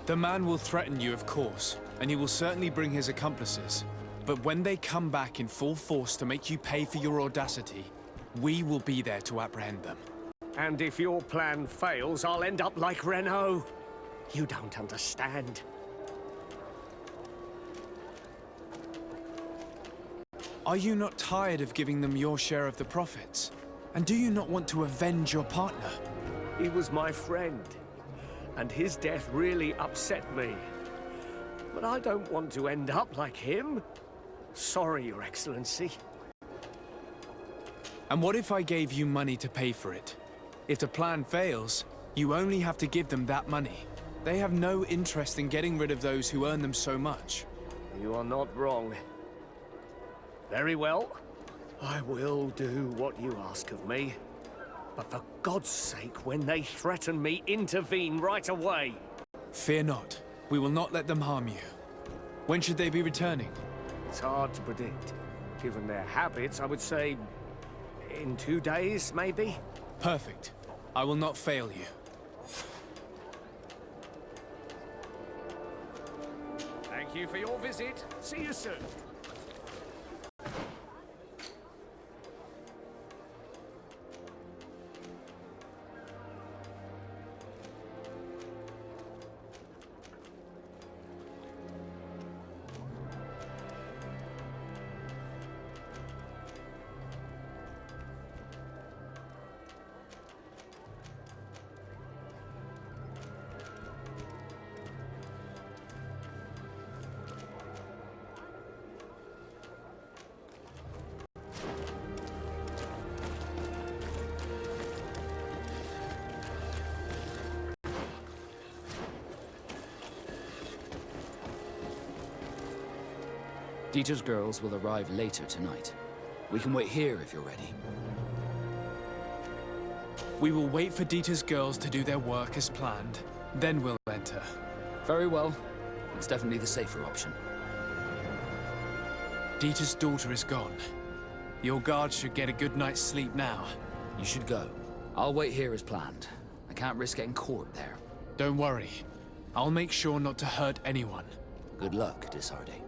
The man will threaten you, of course, and he will certainly bring his accomplices. But when they come back in full force to make you pay for your audacity, we will be there to apprehend them. And if your plan fails, I'll end up like Renault. You don't understand. Are you not tired of giving them your share of the profits? And do you not want to avenge your partner? He was my friend, and his death really upset me. But I don't want to end up like him. Sorry, Your Excellency. And what if I gave you money to pay for it? If the plan fails, you only have to give them that money. They have no interest in getting rid of those who earn them so much. You are not wrong. Very well. I will do what you ask of me. But for God's sake, when they threaten me, intervene right away. Fear not. We will not let them harm you. When should they be returning? It's hard to predict. Given their habits, I would say... in 2 days, maybe? Perfect. I will not fail you. Thank you for your visit. See you soon. Dieter's girls will arrive later tonight. We can wait here if you're ready. We will wait for Dieter's girls to do their work as planned. Then we'll enter. Very well. It's definitely the safer option. Dieter's daughter is gone. Your guards should get a good night's sleep now. You should go. I'll wait here as planned. I can't risk getting caught there. Don't worry. I'll make sure not to hurt anyone. Good luck, Dishardy.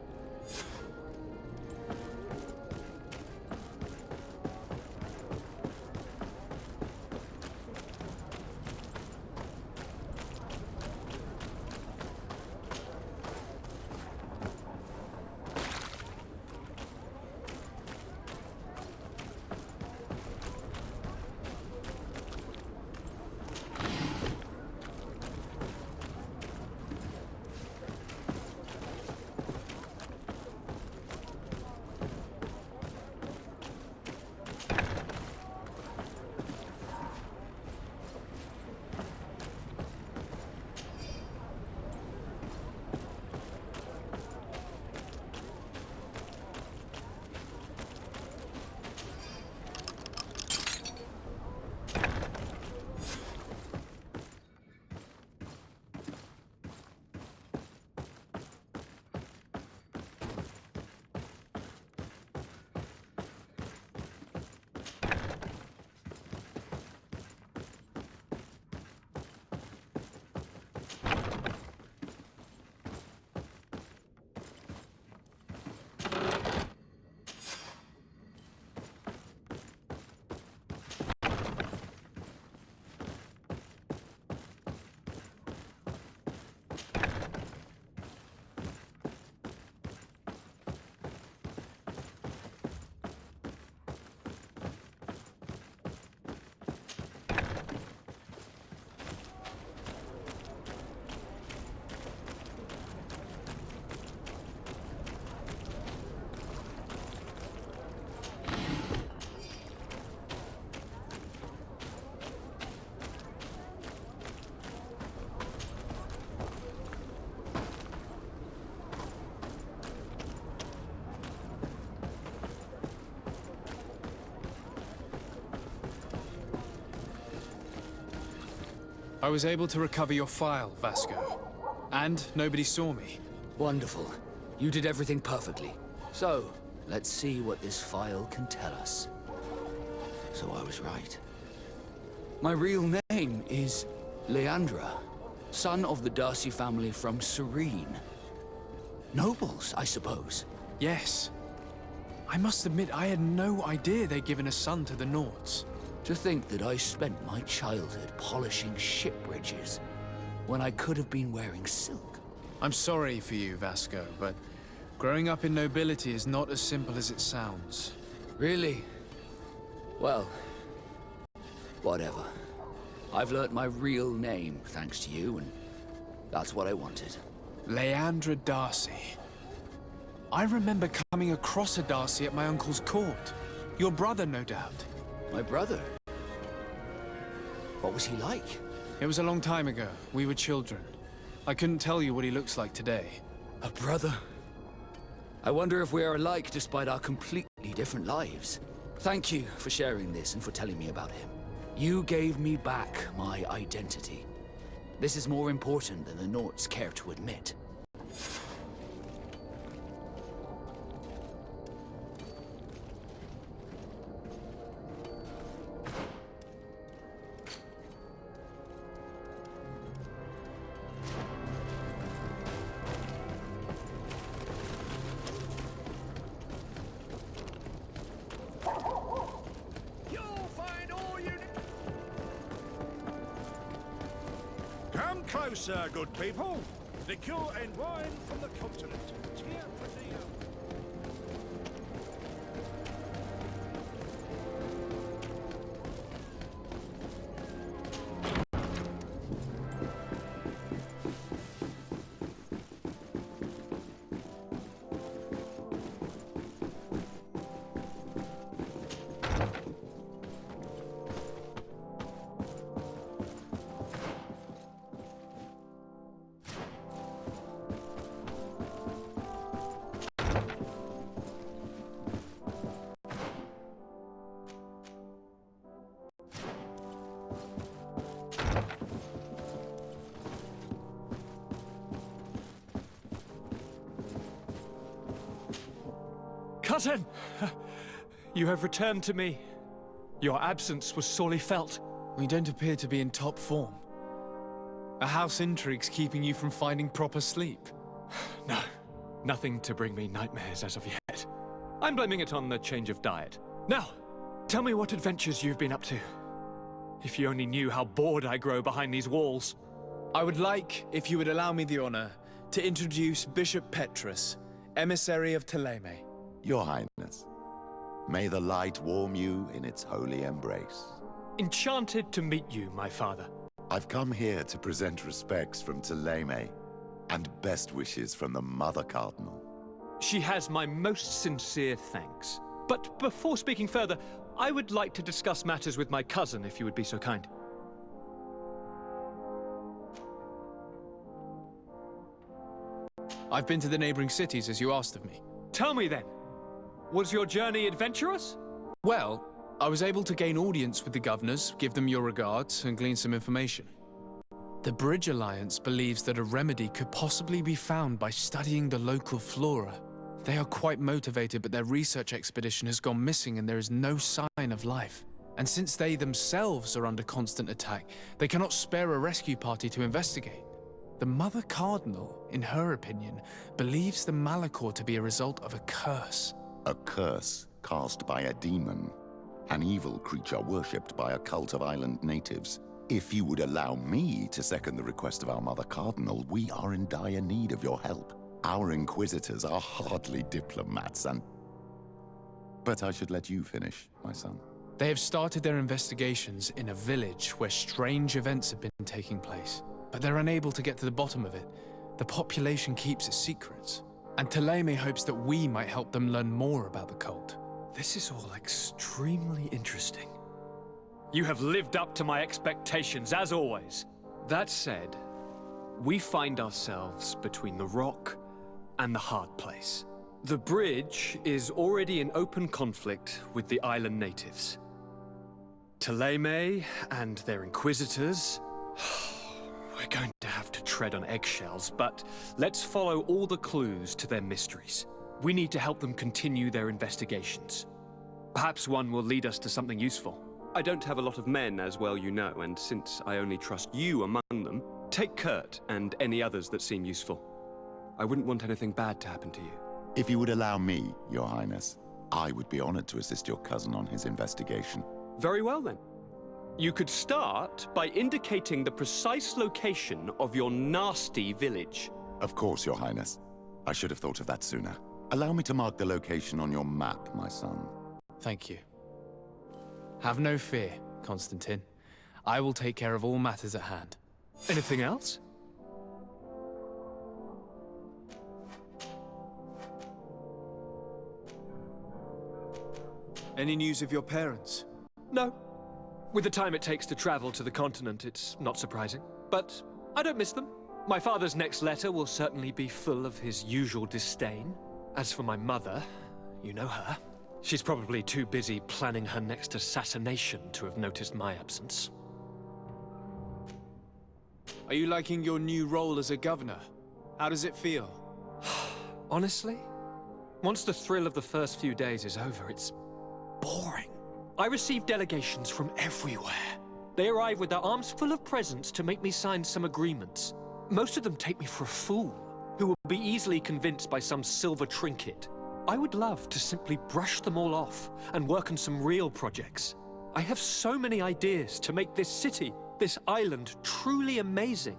I was able to recover your file, Vasco. And nobody saw me. Wonderful. You did everything perfectly. So, let's see what this file can tell us. So I was right. My real name is Leandra, son of the Darcy family from Serene. Nobles, I suppose. Yes. I must admit, I had no idea they'd given a son to the Nords. To think that I spent my childhood polishing ship bridges, when I could have been wearing silk. I'm sorry for you, Vasco, but growing up in nobility is not as simple as it sounds. Really? Well, whatever. I've learnt my real name, thanks to you, and that's what I wanted. Leandra Darcy. I remember coming across a Darcy at my uncle's court. Your brother, no doubt. My brother? What was he like? It was a long time ago. We were children. I couldn't tell you what he looks like today. A brother? I wonder if we are alike despite our completely different lives. Thank you for sharing this and for telling me about him. You gave me back my identity. This is more important than the Nords care to admit. Come closer, good people. Liqueur and wine from the continent. Here for the Cousin! You have returned to me. Your absence was sorely felt. We don't appear to be in top form. A house intrigue's keeping you from finding proper sleep. No, nothing to bring me nightmares as of yet. I'm blaming it on the change of diet. Now, tell me what adventures you've been up to. If you only knew how bored I grow behind these walls. I would like, if you would allow me the honor, to introduce Bishop Petrus, emissary of Thélème. Your Highness, may the light warm you in its holy embrace. Enchanted to meet you, my father. I've come here to present respects from Thélème and best wishes from the Mother Cardinal. She has my most sincere thanks. But before speaking further, I would like to discuss matters with my cousin, if you would be so kind. I've been to the neighboring cities, as you asked of me. Tell me then, was your journey adventurous? Well, I was able to gain audience with the governors, give them your regards, and glean some information. The Bridge Alliance believes that a remedy could possibly be found by studying the local flora. They are quite motivated, but their research expedition has gone missing and there is no sign of life. And since they themselves are under constant attack, they cannot spare a rescue party to investigate. The Mother Cardinal, in her opinion, believes the Malachor to be a result of a curse. A curse cast by a demon, an evil creature worshipped by a cult of island natives. If you would allow me to second the request of our Mother Cardinal, we are in dire need of your help. Our inquisitors are hardly diplomats But I should let you finish, my son. They have started their investigations in a village where strange events have been taking place, but they're unable to get to the bottom of it. The population keeps its secrets, and Thélème hopes that we might help them learn more about the cult. This is all extremely interesting. You have lived up to my expectations, as always. That said, we find ourselves between the rock and the hard place. The bridge is already in open conflict with the island natives. Thélème and their inquisitors We're going to have to tread on eggshells, but let's follow all the clues to their mysteries. We need to help them continue their investigations. Perhaps one will lead us to something useful. I don't have a lot of men, as well you know, and since I only trust you among them, take Kurt and any others that seem useful. I wouldn't want anything bad to happen to you. If you would allow me, Your Highness, I would be honored to assist your cousin on his investigation. Very well, then. You could start by indicating the precise location of your nasty village. Of course, Your Highness. I should have thought of that sooner. Allow me to mark the location on your map, my son. Thank you. Have no fear, Constantine. I will take care of all matters at hand. Anything else? Any news of your parents? No. With the time it takes to travel to the continent, it's not surprising. But I don't miss them. My father's next letter will certainly be full of his usual disdain. As for my mother, you know her. She's probably too busy planning her next assassination to have noticed my absence. Are you liking your new role as a governor? How does it feel? Honestly, once the thrill of the first few days is over, it's boring. I receive delegations from everywhere. They arrive with their arms full of presents to make me sign some agreements. Most of them take me for a fool, who will be easily convinced by some silver trinket. I would love to simply brush them all off and work on some real projects. I have so many ideas to make this city, this island, truly amazing.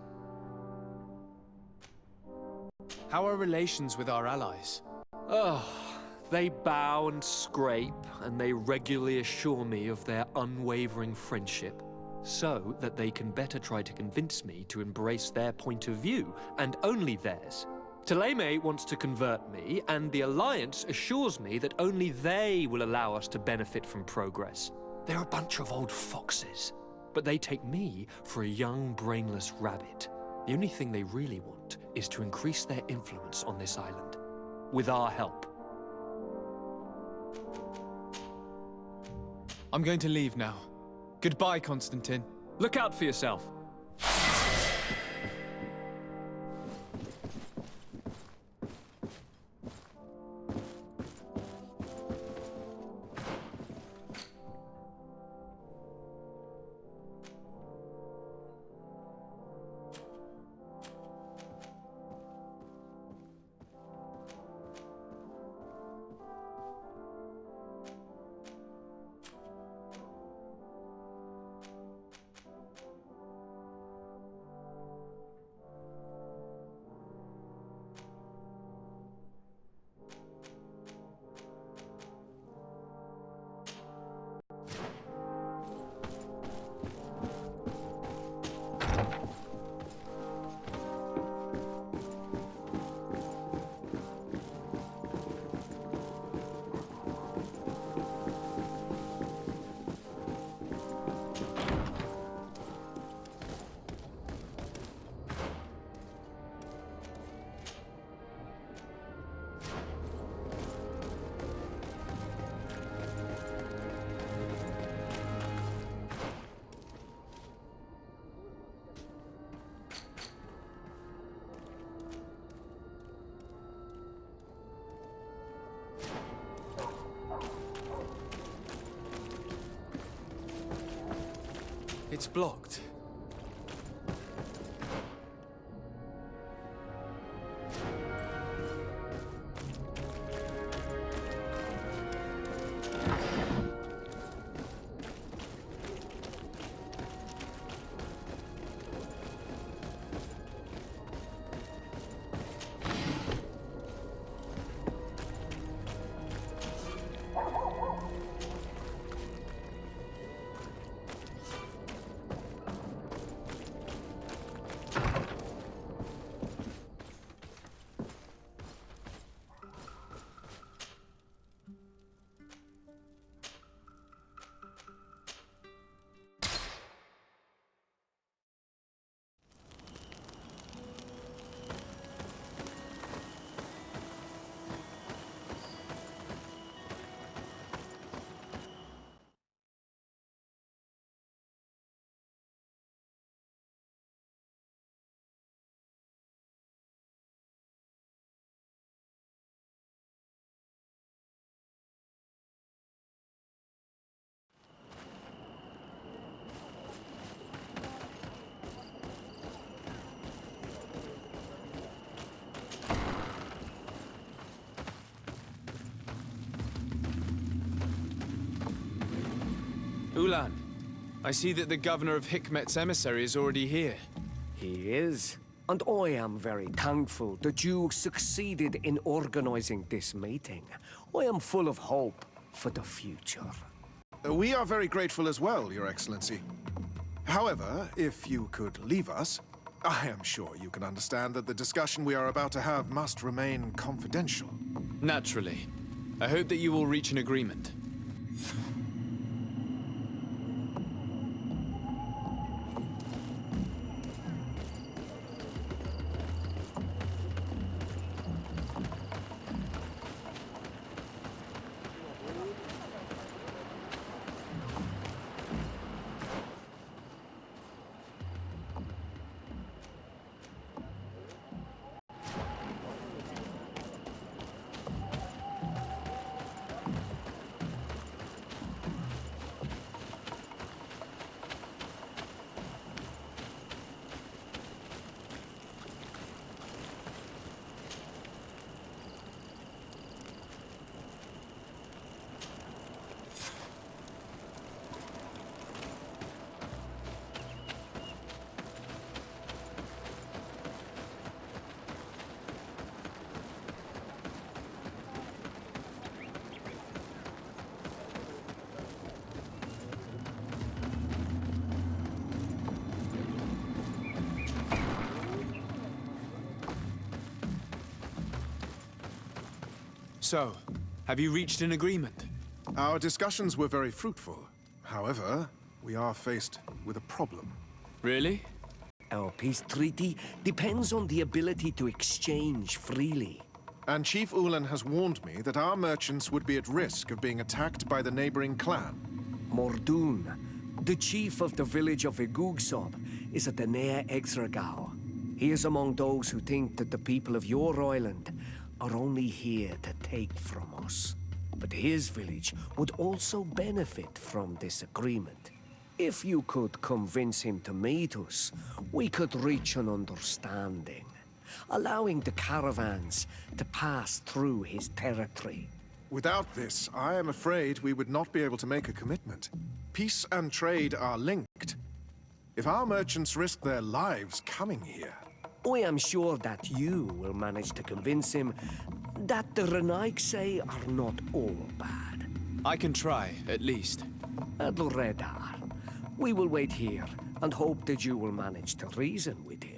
How are relations with our allies? Oh, they bow and scrape, and they regularly assure me of their unwavering friendship, so that they can better try to convince me to embrace their point of view, and only theirs. Teleme wants to convert me, and the Alliance assures me that only they will allow us to benefit from progress. They're a bunch of old foxes, but they take me for a young, brainless rabbit. The only thing they really want is to increase their influence on this island, with our help. I'm going to leave now. Goodbye, Constantine. Look out for yourself. It's blocked. Ulan, I see that the governor of Hikmet's emissary is already here. He is. And I am very thankful that you succeeded in organizing this meeting. I am full of hope for the future. We are very grateful as well, Your Excellency. However, if you could leave us, I am sure you can understand that the discussion we are about to have must remain confidential. Naturally. I hope that you will reach an agreement. So, have you reached an agreement? Our discussions were very fruitful. However, we are faced with a problem. Really? Our peace treaty depends on the ability to exchange freely. And Chief Ulan has warned me that our merchants would be at risk of being attacked by the neighboring clan. Mordoon, the chief of the village of Igugsob, is at the Nea Exragao. He is among those who think that the people of your island are only here to take from us. But his village would also benefit from this agreement. If you could convince him to meet us, we could reach an understanding, allowing the caravans to pass through his territory. Without this, I am afraid we would not be able to make a commitment. Peace and trade are linked. If our merchants risk their lives coming here... I am sure that you will manage to convince him that the Renaigse are not all bad. I can try, at least. Adledar, we will wait here and hope that you will manage to reason with him.